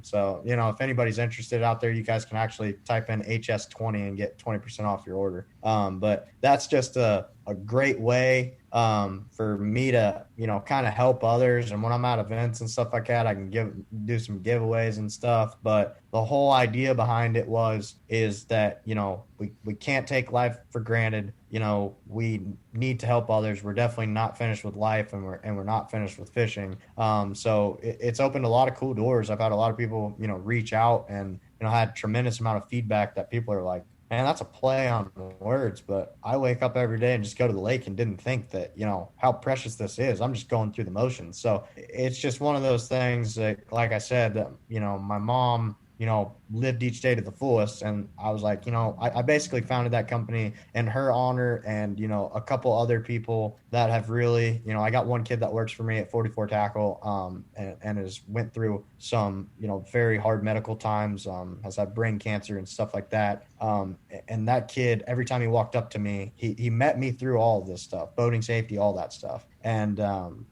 E: So, if anybody's interested out there, you guys can actually type in HS20 and get 20% off your order. But that's just a great way for me to, kind of help others. And when I'm at events and stuff like that, I can do some giveaways and stuff. But the whole idea behind it is that, we can't take life for granted. We need to help others. We're definitely not finished with life, and we're not finished with fishing. So it's opened a lot of cool doors. I've had a lot of people, reach out, and, had tremendous amount of feedback that people are like, man, that's a play on words, but I wake up every day and just go to the lake and didn't think that, how precious this is. I'm just going through the motions. So it's just one of those things that, like I said, that, my mom, lived each day to the fullest. And I was like, I basically founded that company in her honor, and, a couple other people that have really, I got one kid that works for me at 44 Tackle, and has went through some, very hard medical times, has had brain cancer and stuff like that. And that kid, every time he walked up to me, he met me through all of this stuff, boating safety, all that stuff. And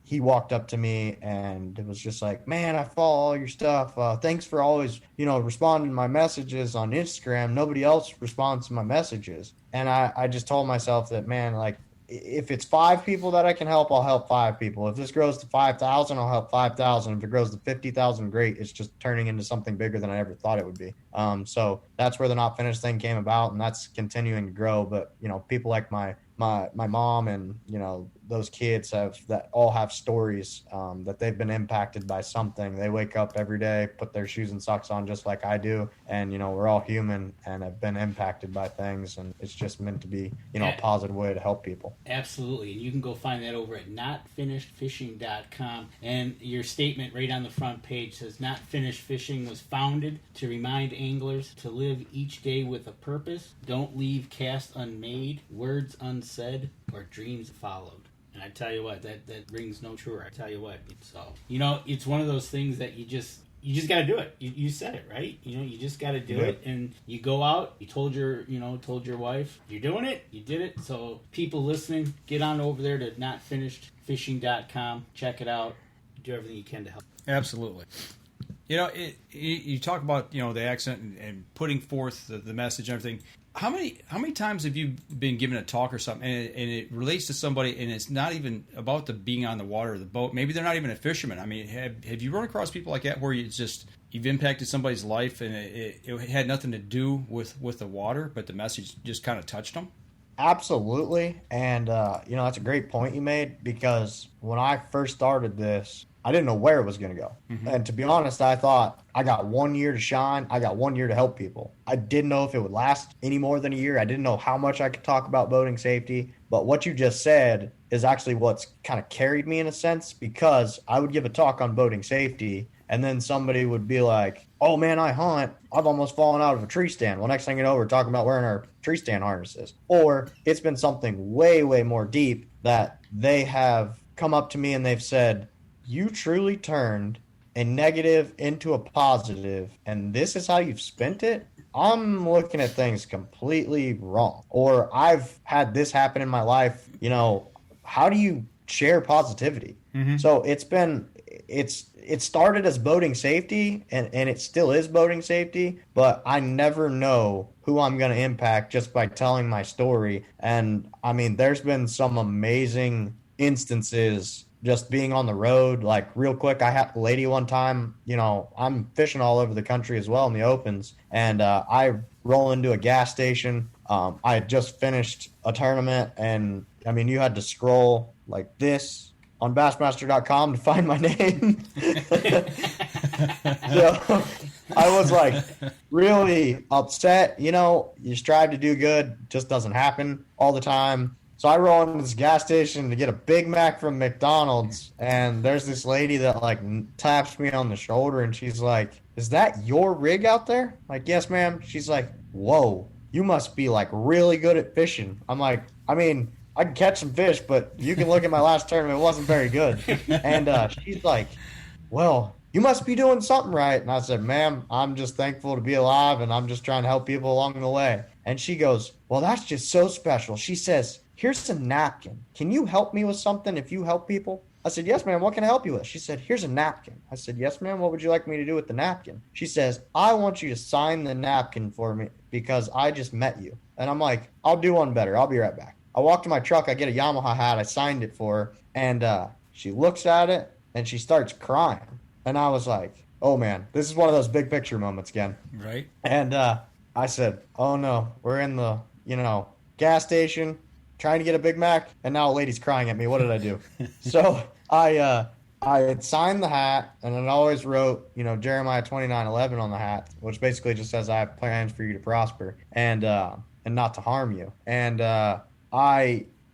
E: he walked up to me and it was just like, man, I follow all your stuff. Thanks for always, responding to my messages on Instagram. Nobody else responds to my messages. And I just told myself that, man, like, if it's 5 people that I can help, I'll help 5 people. If this grows to 5,000, I'll help 5,000. If it grows to 50,000, great. It's just turning into something bigger than I ever thought it would be. So that's where the Not Finished thing came about, and that's continuing to grow. But, people like my mom and, those kids that all have stories that they've been impacted by something. They wake up every day, put their shoes and socks on just like I do. And, we're all human and have been impacted by things. And it's just meant to be, a positive way to help people.
D: Absolutely. And you can go find that over at notfinishedfishing.com. And your statement right on the front page says, Not Finished Fishing was founded to remind anglers to live each day with a purpose. Don't leave cast unmade, words unsaid, or dreams followed. And I tell you what, that rings no truer. I tell you what. So, it's one of those things that you just got to do it. You said it, right? You just got to do it. And you go out, you told your wife, you're doing it, you did it. So people listening, get on over there to notfinishedfishing.com, check it out, do everything you can to help.
B: Absolutely. You talk about, the accident and putting forth the message and everything. How many times have you been given a talk or something, and it relates to somebody, and it's not even about the being on the water or the boat? Maybe they're not even a fisherman. I mean, have you run across people like that where you've impacted somebody's life and it had nothing to do with the water, but the message just kind of touched them?
E: Absolutely. And, that's a great point you made, because when I first started this, I didn't know where it was going to go. Mm-hmm. And to be honest, I thought I got 1 year to shine. I got 1 year to help people. I didn't know if it would last any more than a year. I didn't know how much I could talk about boating safety. But what you just said is actually what's kind of carried me in a sense, because I would give a talk on boating safety, and then somebody would be like, oh man, I hunt. I've almost fallen out of a tree stand. Well, next thing you know, we're talking about wearing our tree stand harnesses. Or it's been something way, way more deep that they have come up to me and they've said, you truly turned a negative into a positive, and this is how you've spent it? I'm looking at things completely wrong. Or I've had this happen in my life. How do you share positivity? Mm-hmm. So it started as boating safety, and it still is boating safety, but I never know who I'm going to impact just by telling my story. And I mean, there's been some amazing instances just being on the road. Like, real quick, I had a lady one time, I'm fishing all over the country as well in the opens, and I roll into a gas station. I had just finished a tournament, and I mean, you had to scroll like this on Bassmaster.com to find my name. So I was like really upset. You know, you strive to do good, just doesn't happen all the time. So I roll into this gas station to get a Big Mac from McDonald's, and there's this lady that like taps me on the shoulder, and she's like, "Is that your rig out there?" Like, "Yes, ma'am." She's like, "Whoa, you must be like really good at fishing." I'm like, "I mean, I can catch some fish, but you can look at my last tournament; it wasn't very good." And she's like, "Well, you must be doing something right." And I said, "Ma'am, I'm just thankful to be alive, and I'm just trying to help people along the way." And she goes, "Well, that's just so special." She says, "Here's a napkin. Can you help me with something if you help people?" I said, "Yes, ma'am. What can I help you with?" She said, "Here's a napkin." I said, "Yes, ma'am. What would you like me to do with the napkin?" She says, "I want you to sign the napkin for me because I just met you." And I'm like, "I'll do one better. I'll be right back." I walk to my truck. I get a Yamaha hat. I signed it for her. And she looks at it, and she starts crying. And I was like, oh, man, this is one of those big picture moments again.
B: Right.
E: And I said, oh, no, we're in the, gas station trying to get a Big Mac, and now a lady's crying at me. What did I do? So I had signed the hat, and it always wrote, Jeremiah 29:11 on the hat, which basically just says I have plans for you to prosper and not to harm you. And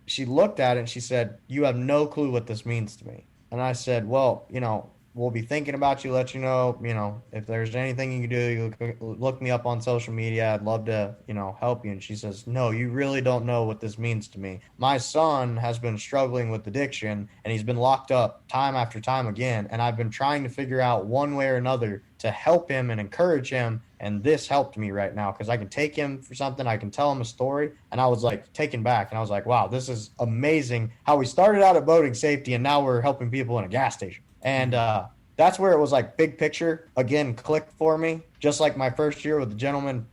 E: she looked at it and she said, "You have no clue what this means to me." And I said, "Well, we'll be thinking about you, let you know, if there's anything you can do, you look me up on social media. I'd love to, help you." And she says, "No, you really don't know what this means to me. My son has been struggling with addiction, and he's been locked up time after time again. And I've been trying to figure out one way or another to help him and encourage him. And this helped me right now because I can take him for something. I can tell him a story." And I was like taken back. And I was like, wow, this is amazing how we started out at boating safety and now we're helping people in a gas station. And that's where it was like big picture again clicked for me. Just like my first year with the gentleman,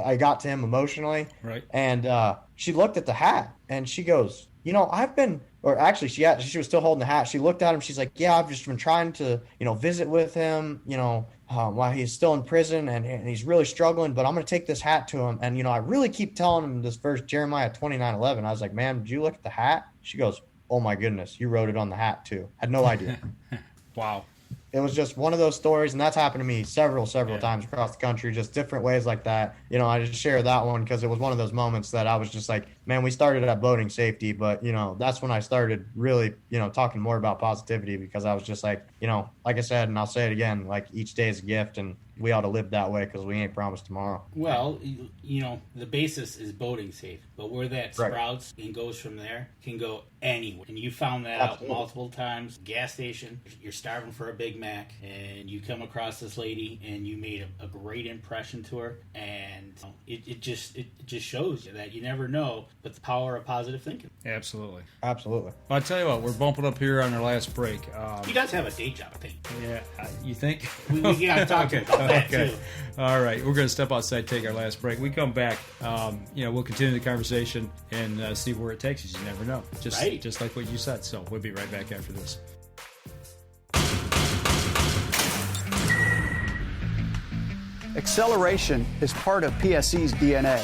E: I got to him emotionally.
B: Right.
E: And she looked at the hat and she goes, I've been, or actually she was still holding the hat. She looked at him. She's like, "Yeah, I've just been trying to, visit with him, while he's still in prison and he's really struggling, but I'm going to take this hat to him. And, I really keep telling him this verse, Jeremiah 29:11. I was like, "Ma'am, did you look at the hat?" She goes, "Oh my goodness, you wrote it on the hat too." Had no idea.
B: Wow.
E: It was just one of those stories, and that's happened to me several times across the country, just different ways like that. I just share that one because it was one of those moments that I was just like, man, we started at boating safety, but, that's when I started really, talking more about positivity because I was just like, like I said, and I'll say it again, like each day is a gift, and we ought to live that way because we ain't promised tomorrow.
D: Well, the basis is boating safe, but where that sprouts and goes from there can go anywhere. And you found that out multiple times. Gas station, you're starving for a Big Mac, and you come across this lady, and you made a great impression to her, and it just shows you that you never know, but the power of positive thinking.
B: Absolutely.
E: Absolutely.
B: Well, I tell you what, we're bumping up here on our last break.
D: He does have a day job, I think.
B: Yeah, you think?
D: We got to talk about that, too.
B: All right, we're going to step outside, take our last break. We come back, we'll continue the conversation and see where it takes us. You never know. Just like what you said. So we'll be right back after this.
F: Acceleration is part of PSE's DNA.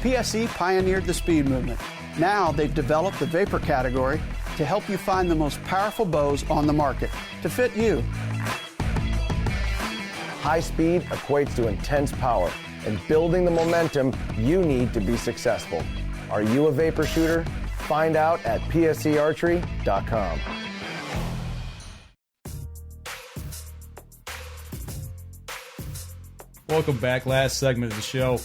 F: PSE pioneered the speed movement. Now they've developed the vapor category to help you find the most powerful bows on the market to fit you.
G: High speed equates to intense power and building the momentum you need to be successful. Are you a vapor shooter? Find out at psearchery.com.
B: Welcome back. Last segment of the show.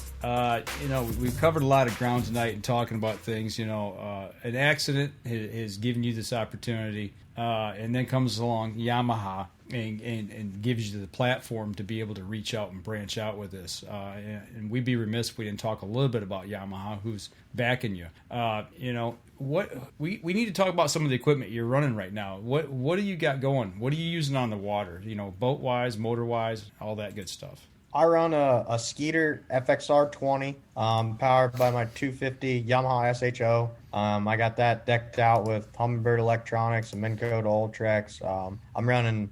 B: We've covered a lot of ground tonight and talking about things. An accident has given you this opportunity, and then comes along Yamaha and gives you the platform to be able to reach out and branch out with this. And we'd be remiss if we didn't talk a little bit about Yamaha, who's backing you. What we need to talk about some of the equipment you're running right now. What do you got going? What are you using on the water? Boat wise, motor wise, all that good stuff.
E: I run a Skeeter FXR 20, powered by my 250 Yamaha SHO. I got that decked out with Humminbird electronics and Minn Kota Ultrex. I'm running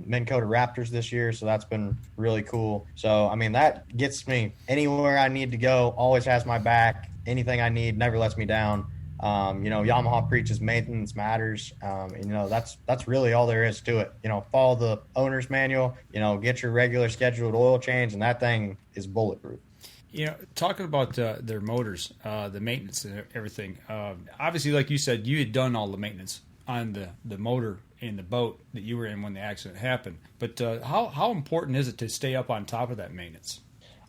E: Minn Kota Raptors this year, so that's been really cool. So, that gets me anywhere I need to go, always has my back, anything I need, never lets me down. Yamaha preaches maintenance matters. That's really all there is to it. Follow the owner's manual, get your regular scheduled oil change, and that thing is bulletproof.
B: Talking about their motors, the maintenance and everything, obviously, like you said, you had done all the maintenance on the motor in the boat that you were in when the accident happened. But how important is it to stay up on top of that maintenance?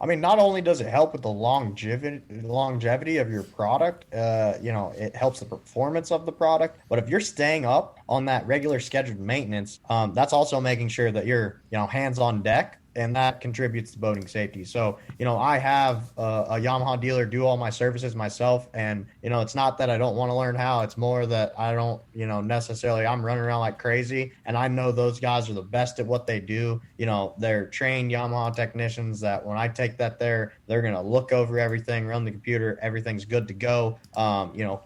E: I mean, not only does it help with the longevity of your product, it helps the performance of the product. But if you're staying up on that regular scheduled maintenance, that's also making sure that you're, hands on deck. And that contributes to boating safety. So, I have a Yamaha dealer do all my services myself. And, it's not that I don't want to learn how. It's more that I don't, necessarily I'm running around like crazy. And I know those guys are the best at what they do. They're trained Yamaha technicians that when I take that there, they're going to look over everything, run the computer. Everything's good to go.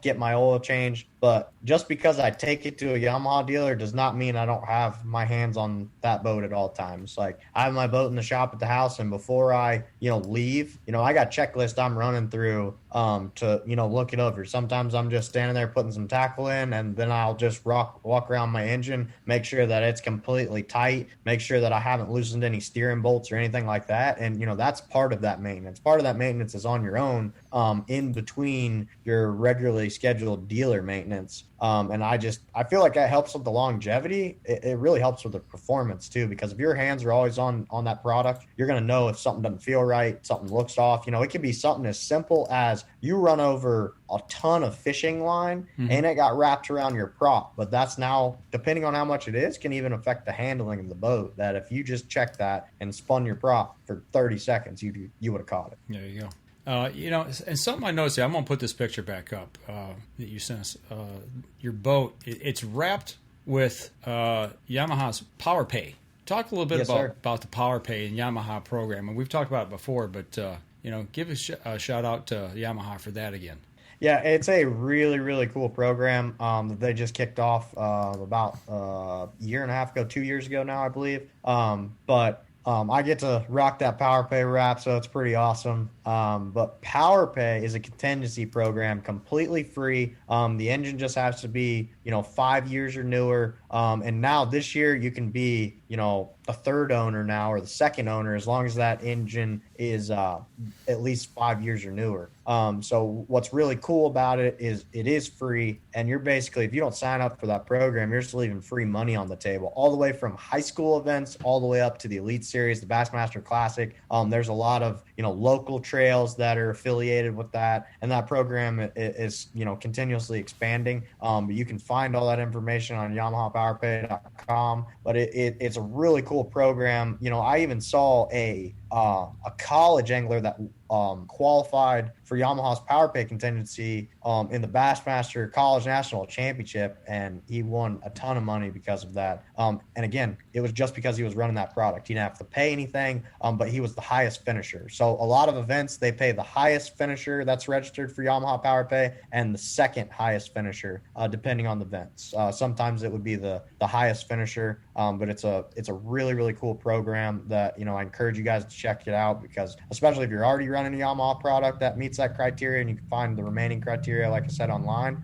E: Get my oil changed. But just because I take it to a Yamaha dealer does not mean I don't have my hands on that boat at all times. Like, I have my boat in the shop at the house, and before I, leave, I got a checklist I'm running through to, look it over. Sometimes I'm just standing there putting some tackle in, and then I'll just walk around my engine, make sure that it's completely tight, make sure that I haven't loosened any steering bolts or anything like that. And, that's part of that maintenance. Part of that maintenance is on your own in between your regularly scheduled dealer maintenance. And I feel like that helps with the longevity. It really helps with the performance too, because if your hands are always on that product, you're going to know if something doesn't feel right, something looks off. It could be something as simple as you run over a ton of fishing line and it got wrapped around your prop. But that's now, depending on how much it is, can even affect the handling of the boat. That if you just checked that and spun your prop for 30 seconds, you would have caught it.
B: There you go. And something I noticed here, I'm going to put this picture back up that you sent us. Your boat, it's wrapped with Yamaha's Power Pay. Talk a little bit about the Power Pay and Yamaha program. And we've talked about it before, but, give a shout out to Yamaha for that again.
E: Yeah, it's a really, really cool program that they just kicked off about a year and a half ago, 2 years ago now, I believe. I get to rock that Power Pay wrap, so it's pretty awesome. But Power Pay is a contingency program, completely free. The engine just has to be, 5 years or newer. And now this year you can be, the third owner now or the second owner as long as that engine is at least 5 years or newer. So what's really cool about it is free, and you're basically, if you don't sign up for that program, you're just leaving free money on the table, all the way from high school events all the way up to the Elite Series, the Bassmaster Classic. There's a lot of local trails that are affiliated with that, and that program is continuously expanding. But you can find all that information on YamahaPowerPay.com. But it's a really cool program. I even saw a college angler that qualified for Yamaha's Power Pay contingency in the Bassmaster College National Championship, and he won a ton of money because of that. And again, it was just because he was running that product. He didn't have to pay anything, but he was the highest finisher. So a lot of events, they pay the highest finisher that's registered for Yamaha Power Pay and the second highest finisher, depending on the events. Sometimes it would be the highest finisher, but it's a really, really cool program that, I encourage you guys to check it out, because especially if you're already running a Yamaha product that meets that criteria, and you can find the remaining criteria, like I said, online.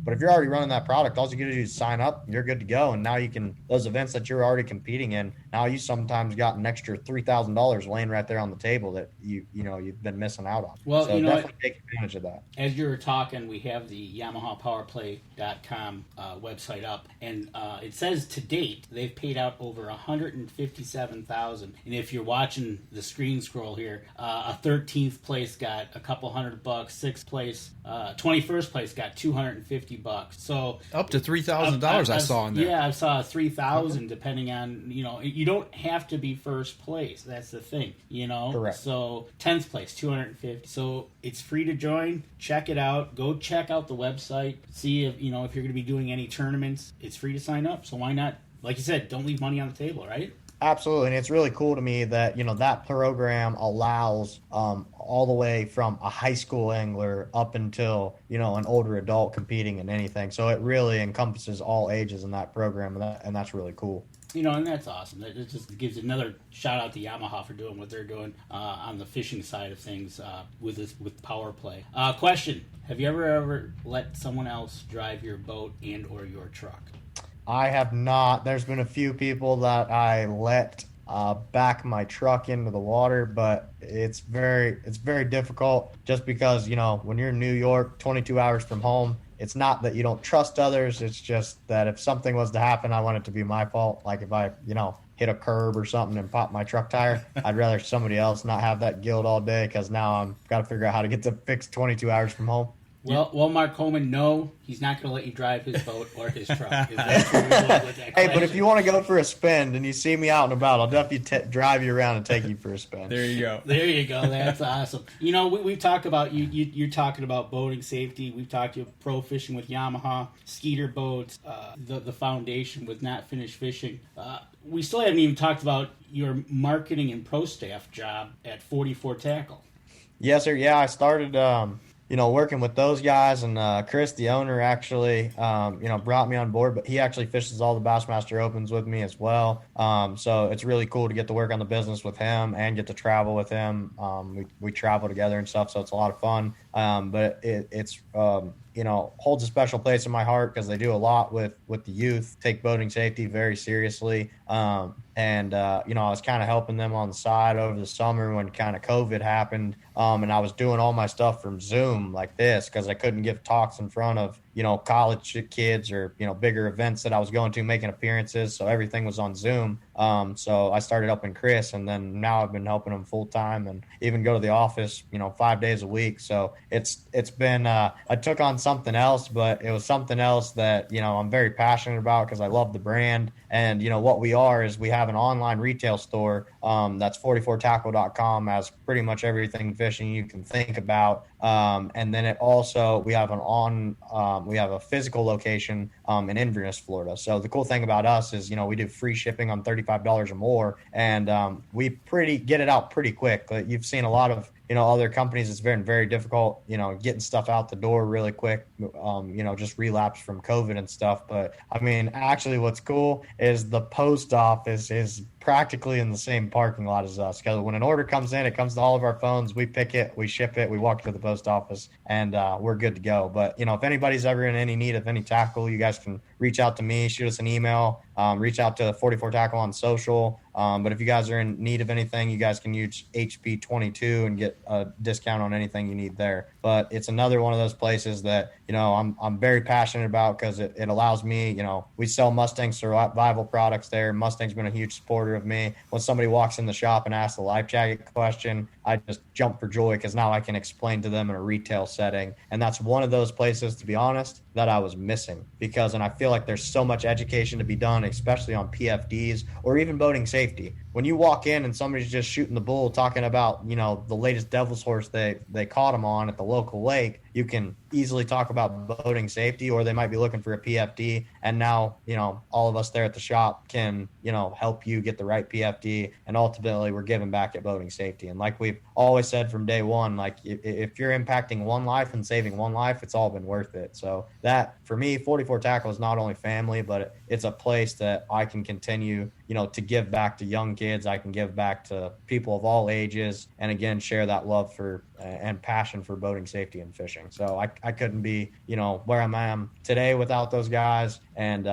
E: But if you're already running that product, all you got to do is sign up, you're good to go. And now you can, those events that you're already competing in, now you sometimes got an extra $3,000 laying right there on the table that you've been missing out on.
D: Well,
E: so definitely take advantage of that.
D: As you were talking, we have the YamahaPowerPlay.com website up, and it says to date they've paid out over $157,000. And if you're watching the screen scroll here, a 13th place got a couple $100, 6th place, 21st place got $250. So
B: up to $3,000 I saw in there.
D: Yeah, I saw $3,000 depending on, you don't have to be first place. That's the thing,
E: Correct.
D: So 10th place, $250. So it's free to join. Check it out. Go check out the website. See if, if you're going to be doing any tournaments. It's free to sign up. So why not? Like you said, don't leave money on the table, right?
E: Absolutely, and it's really cool to me that that program allows all the way from a high school angler up until an older adult competing in anything. So it really encompasses all ages in that program, and that's really cool.
D: And that's awesome. It just gives another shout out to Yamaha for doing what they're doing on the fishing side of things with Power Play. Question: Have you ever let someone else drive your boat and or your truck?
E: I have not. There's been a few people that I let back my truck into the water, but it's very difficult just because, when you're in New York, 22 hours from home, it's not that you don't trust others. It's just that if something was to happen, I want it to be my fault. Like if I, hit a curb or something and pop my truck tire, I'd rather somebody else not have that guilt all day, because now I'm got to figure out how to get to fix 22 hours from home.
D: Well, Mark Coleman, no, he's not going to let you drive his boat or his truck. That's where we're going with that
E: Hey, but if you want to go for a spin and you see me out and about, I'll definitely drive you around and take you for a spin.
B: There you go.
D: There you go. That's awesome. We've talked about you're talking about boating safety. We've talked about pro fishing with Yamaha, skeeter boats, the foundation with Not Finished Fishing. We still haven't even talked about your marketing and pro staff job at 44 Tackle.
E: Yes, sir. Yeah, I started working with those guys, and Chris, the owner, actually, brought me on board, but he actually fishes all the Bassmaster Opens with me as well. So it's really cool to get to work on the business with him and get to travel with him. We travel together and stuff, so it's a lot of fun. But it's holds a special place in my heart because they do a lot with the youth, take boating safety very seriously. I was kind of helping them on the side over the summer when kind of COVID happened. And I was doing all my stuff from Zoom like this because I couldn't give talks in front of, college kids or, bigger events that I was going to, making appearances. So everything was on Zoom. So I started helping Chris, and then now I've been helping him full time and even go to the office, 5 days a week. So it's been, I took on something else, but it was something else that, I'm very passionate about because I love the brand. And, what we are is we have an online retail store that's 44tackle.com, has pretty much everything fishing you can think about. And then we have a physical location in Inverness, Florida. So the cool thing about us is, we do free shipping on $35 or more, and we get it out pretty quick. You've seen a lot of other companies, it's very, very difficult, getting stuff out the door really quick, just relapse from COVID and stuff. But I mean, actually what's cool is the post office is practically in the same parking lot as us, because when an order comes in, it comes to all of our phones, we pick it, we ship it, we walk to the post office, and we're good to go. But if anybody's ever in any need of any tackle, you guys can reach out to me, shoot us an email, reach out to 44 Tackle on social. But if you guys are in need of anything, you guys can use HP22 and get a discount on anything you need there. But it's another one of those places that, I'm very passionate about because it allows me, we sell Mustang survival products there. Mustang's been a huge supporter of me. When somebody walks in the shop and asks the life jacket question, I just jump for joy because now I can explain to them in a retail setting. And that's one of those places, to be honest, that I was missing and I feel like there's so much education to be done, especially on PFDs or even boating safety. When you walk in and somebody's just shooting the bull talking about, the latest devil's horse they caught them on at the local lake, you can easily talk about boating safety, or they might be looking for a PFD. And now, all of us there at the shop can, help you get the right PFD. And ultimately we're giving back at boating safety. And like we've always said from day one, like if you're impacting one life and saving one life, it's all been worth it. So that for me, 44 Tackle is not only family, but it's a place that I can continue, to give back to young kids. I can give back to people of all ages, and again, share that love for and passion for boating safety and fishing. So I couldn't be, where I am today without those guys. And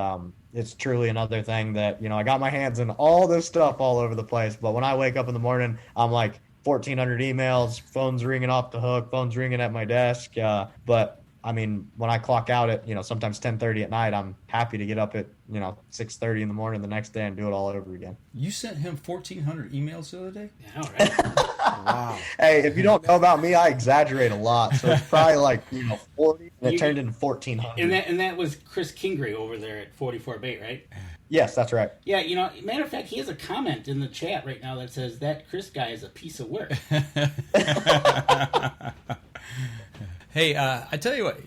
E: it's truly another thing that, I got my hands in all this stuff all over the place. But when I wake up in the morning, I'm like 1,400 emails, phones ringing off the hook, phones ringing at my desk. But I mean, when I clock out at, sometimes 10:30 at night, I'm happy to get up at, 6:30 in the morning the next day and do it all over again.
B: You sent him 1,400 emails the other day?
D: Yeah, right.
B: Wow.
E: Hey, if you don't know about me, I exaggerate a lot. So it's probably like, 40, and it turned into 1,400.
D: And that was Chris Kingray over there at 44 Bait, right?
E: Yes, that's right.
D: Yeah, matter of fact, he has a comment in the chat right now that says that Chris guy is a piece of work.
B: Hey, I tell you what,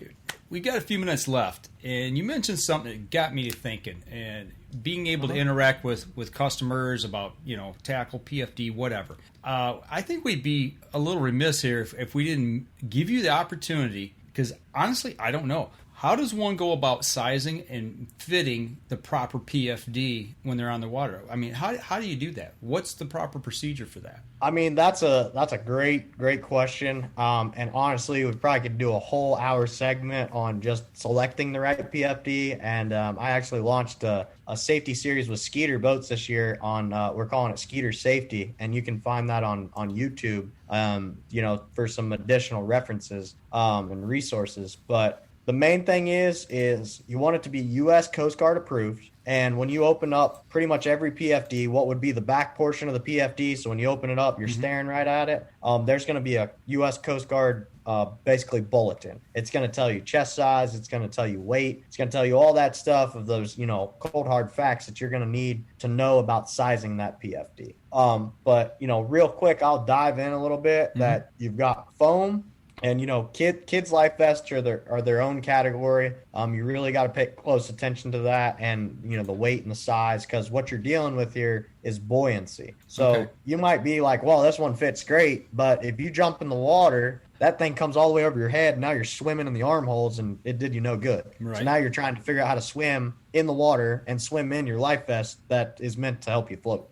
B: we got a few minutes left, and you mentioned something that got me to thinking, and being able to interact with customers about, tackle, PFD, whatever. I think we'd be a little remiss here if we didn't give you the opportunity, because honestly, I don't know. How does one go about sizing and fitting the proper PFD when they're on the water? I mean, how do you do that? What's the proper procedure for that?
E: I mean, that's a great question. And honestly, we probably could do a whole hour segment on just selecting the right PFD. And I actually launched a safety series with Skeeter boats this year on, we're calling it Skeeter Safety. And you can find that on YouTube, for some additional references and resources. But the main thing is you want it to be U.S. Coast Guard approved. And when you open up pretty much every PFD, what would be the back portion of the PFD? So when you open it up, you're staring right at it. There's going to be a U.S. Coast Guard basically bulletin. It's going to tell you chest size. It's going to tell you weight. It's going to tell you all that stuff of those, cold hard facts that you're going to need to know about sizing that PFD. But real quick, I'll dive in a little bit that you've got foam. And, kids' life vests are their own category. You really got to pay close attention to that and, the weight and the size, because what you're dealing with here is buoyancy. So you might be like, well, this one fits great. But if you jump in the water, that thing comes all the way over your head. And now you're swimming in the armholes and it did you no good. Right. So now you're trying to figure out how to swim in the water and swim in your life vest that is meant to help you float.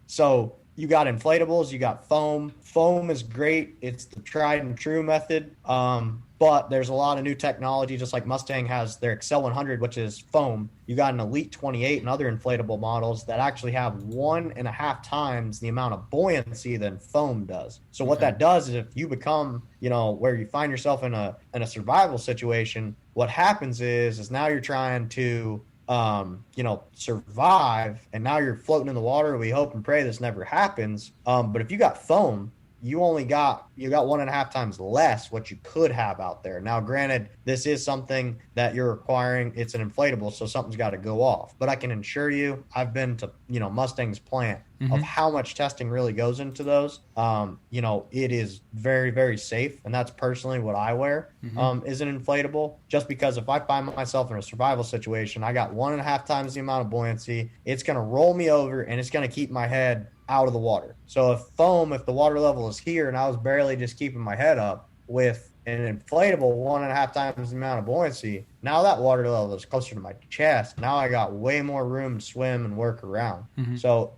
E: So you got inflatables, you got foam. Foam is great. It's the tried and true method. But there's a lot of new technology, just like Mustang has their Excel 100, which is foam. You got an Elite 28 and other inflatable models that actually have 1.5 times the amount of buoyancy than foam does. So what that does is if you become, where you find yourself in a survival situation, what happens is now you're trying to survive, and now you're floating in the water. We hope and pray this never happens. But if you got foam, you got 1.5 times less what you could have out there. Now, granted, this is something that you're requiring. It's an inflatable, so something's got to go off. But I can assure you, I've been to, Mustang's plant of how much testing really goes into those. It is very, very safe. And that's personally what I wear, is an inflatable. Just because if I find myself in a survival situation, I got 1.5 times the amount of buoyancy. It's going to roll me over and it's going to keep my head out of the water. So if the water level is here and I was barely just keeping my head up, with an inflatable 1.5 times the amount of buoyancy, now that water level is closer to my chest. Now I got way more room to swim and work around. So,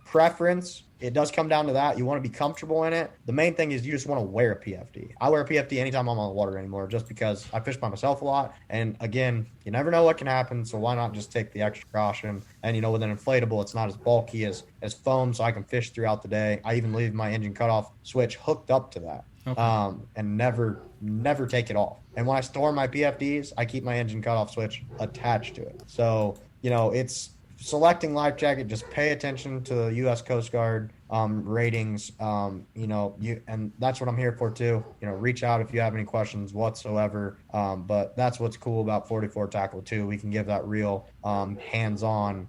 E: preference, it does come down to that. You want to be comfortable in it. The main thing is you just want to wear a PFD. I wear a PFD anytime I'm on the water anymore, just because I fish by myself a lot. And again, you never know what can happen, so why not just take the extra caution? And, with an inflatable, it's not as bulky as foam, so I can fish throughout the day. I even leave my engine cutoff switch hooked up to that. And never take it off. And when I store my PFDs, I keep my engine cutoff switch attached to it. So, it's selecting life jacket. Just pay attention to the U.S. Coast Guard ratings. And that's what I'm here for too. Reach out if you have any questions whatsoever. But that's what's cool about 44 Tackle too. We can give that real hands-on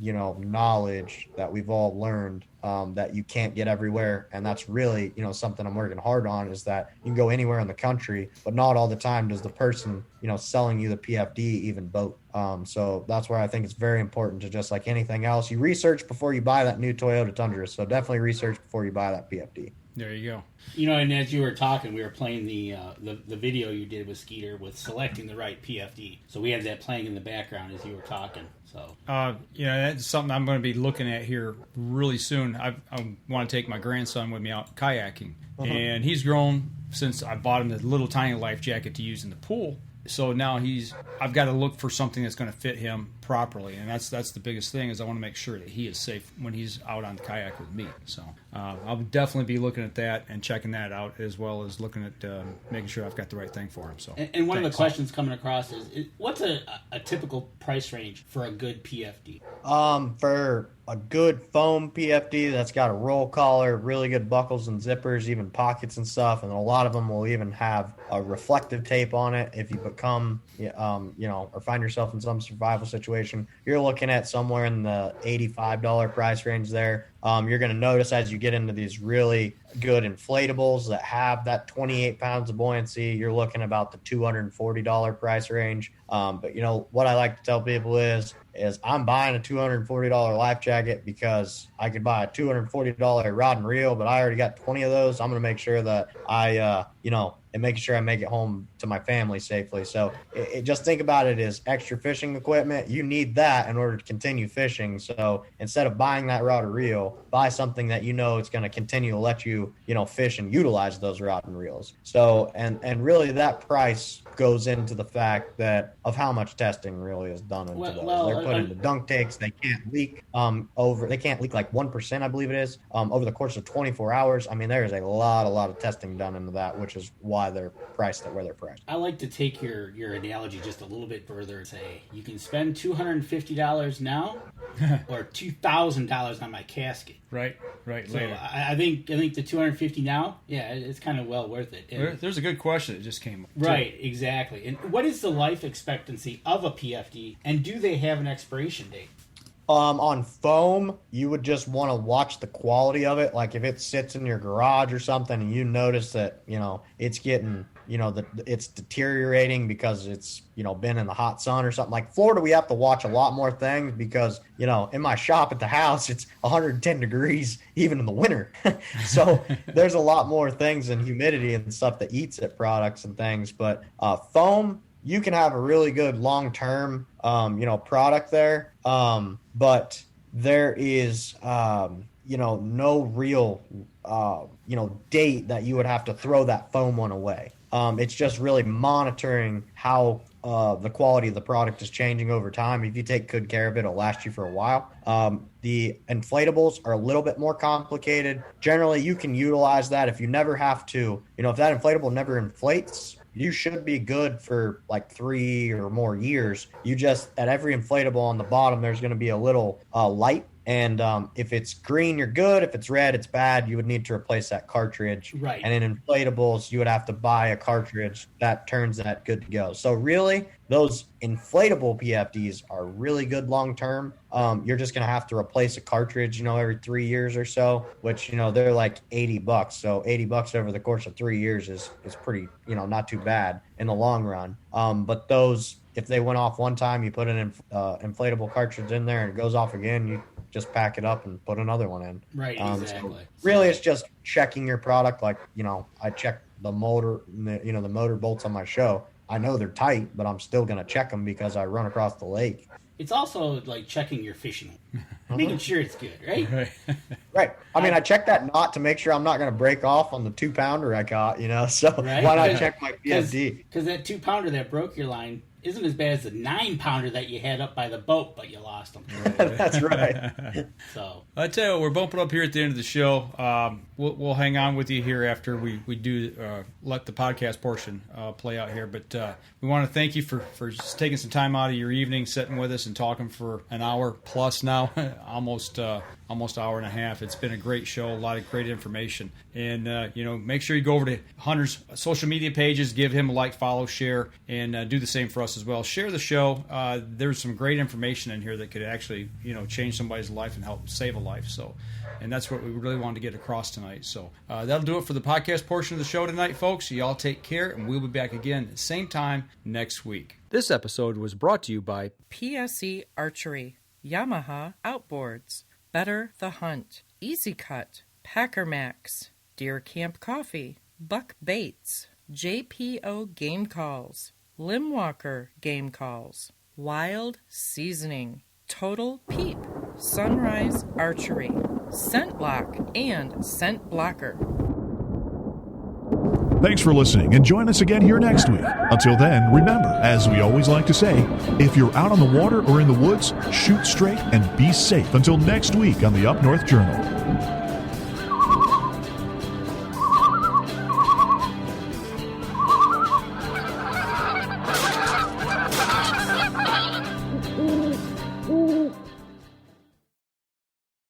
E: knowledge that we've all learned that you can't get everywhere. And that's really, something I'm working hard on, is that you can go anywhere in the country, but not all the time does the person, selling you the PFD even boat. So that's where I think it's very important to, just like anything else, you research before you buy that new Toyota Tundra. So definitely research before you buy that PFD.
B: There you go.
D: And as you were talking, we were playing the video you did with Skeeter with selecting the right PFD. So we had that playing in the background as you were talking. So
B: that's something I'm going to be looking at here really soon. I want to take my grandson with me out kayaking, and he's grown since I bought him the little tiny life jacket to use in the pool. So now I've got to look for something that's going to fit him properly, and that's the biggest thing, is I want to make sure that he is safe when he's out on the kayak with me. So I'll definitely be looking at that and checking that out, as well as looking at making sure I've got the right thing for him. So,
D: and one of the questions coming across is what's a typical price range for a good PFD?
E: For a good foam PFD that's got a roll collar, really good buckles and zippers, even pockets and stuff, and a lot of them will even have a reflective tape on it. If you become, or find yourself in some survival situation, you're looking at somewhere in the $85 price range there. You're going to notice as you get into these really good inflatables that have that 28 pounds of buoyancy, you're looking about the $240 price range. But what I like to tell people is I'm buying a $240 life jacket because I could buy a $240 rod and reel, but I already got 20 of those. I'm going to make sure that I and making sure I make it home to my family safely. So just think about it as extra fishing equipment. You need that in order to continue fishing. So instead of buying that rod or reel, buy something that it's going to continue to let you, fish and utilize those rod and reels. So, and really that price goes into the fact of how much testing really is done into those. They're put into dunk tanks. They can't leak they can't leak like 1%, I believe it is, over the course of 24 hours. I mean, there is a lot of testing done into that, which is why they're priced at where they're priced.
D: I like to take your analogy just a little bit further and say you can spend $250 now or $2,000 on my casket.
B: Right.
D: So
B: Later.
D: I think the $250 now, it's kind of well worth it. And
B: There's a good question that just came up.
D: right, exactly. And what is the life expectancy of a PFD, and do they have an expiration date?
E: On foam, you would just want to watch the quality of it. Like if it sits in your garage or something and you notice that, it's getting, it's deteriorating because it's, been in the hot sun or something. Like Florida, we have to watch a lot more things because, in my shop at the house, it's 110 degrees even in the winter. So there's a lot more things and humidity and stuff that eats at products and things. But foam, you can have a really good long-term, product there. But there is, no real, date that you would have to throw that foam one away. It's just really monitoring how the quality of the product is changing over time. If you take good care of it, it'll last you for a while. The inflatables are a little bit more complicated. Generally, you can utilize that if you never have to, if that inflatable never inflates, you should be good for like 3 or more years. You just, at every inflatable on the bottom, there's going to be a little light. And if it's green, you're good. If it's red, it's bad. You would need to replace that cartridge.
D: Right.
E: And in inflatables, you would have to buy a cartridge that turns that good to go. So really, those inflatable PFDs are really good long-term. You're just going to have to replace a cartridge, every 3 years or so, which, they're like $80. So $80 over the course of 3 years is pretty, not too bad in the long run. But those, if they went off one time, you put an inflatable cartridge in there and it goes off again, you just pack it up and put another one in.
D: Right, exactly.
E: So really, it's just checking your product. Like, I check the motor, the motor bolts on my show. I know they're tight, but I'm still going to check them because I run across the lake.
D: It's also like checking your fishing, making sure it's good, right?
E: Right. I mean, I check that knot to make sure I'm not going to break off on the 2-pounder I got, so
D: right?
E: Why not check my PFD?
D: Because that 2-pounder that broke your line isn't as bad as the 9-pounder that you had up by the boat, but you lost them.
E: That's right.
D: So
B: I tell you what, we're bumping up here at the end of the show. We'll hang on with you here after we do let the podcast portion play out here. But we want to thank you for just taking some time out of your evening, sitting with us and talking for an hour plus now, almost hour and a half. It's been a great show, a lot of great information. And, make sure you go over to Hunter's social media pages, give him a like, follow, share, and do the same for us as well. Share the show. There's some great information in here that could actually, change somebody's life and help save a life. So, and that's what we really wanted to get across tonight. So that'll do it for the podcast portion of the show tonight, folks. Y'all take care, and we'll be back again same time next week. This episode was brought to you by
C: PSE Archery, Yamaha Outboards, Better the Hunt, Easy Cut, Packer Max, Deer Camp Coffee, Buck Baits, JPO Game Calls, Limwalker Game Calls, Wild Seasoning, Total Peep, Sunrise Archery, Scent Lock, and Scent Blocker.
A: Thanks for listening, and join us again here next week. Until then, remember, as we always like to say, if you're out on the water or in the woods, shoot straight and be safe until next week on the Up North Journal.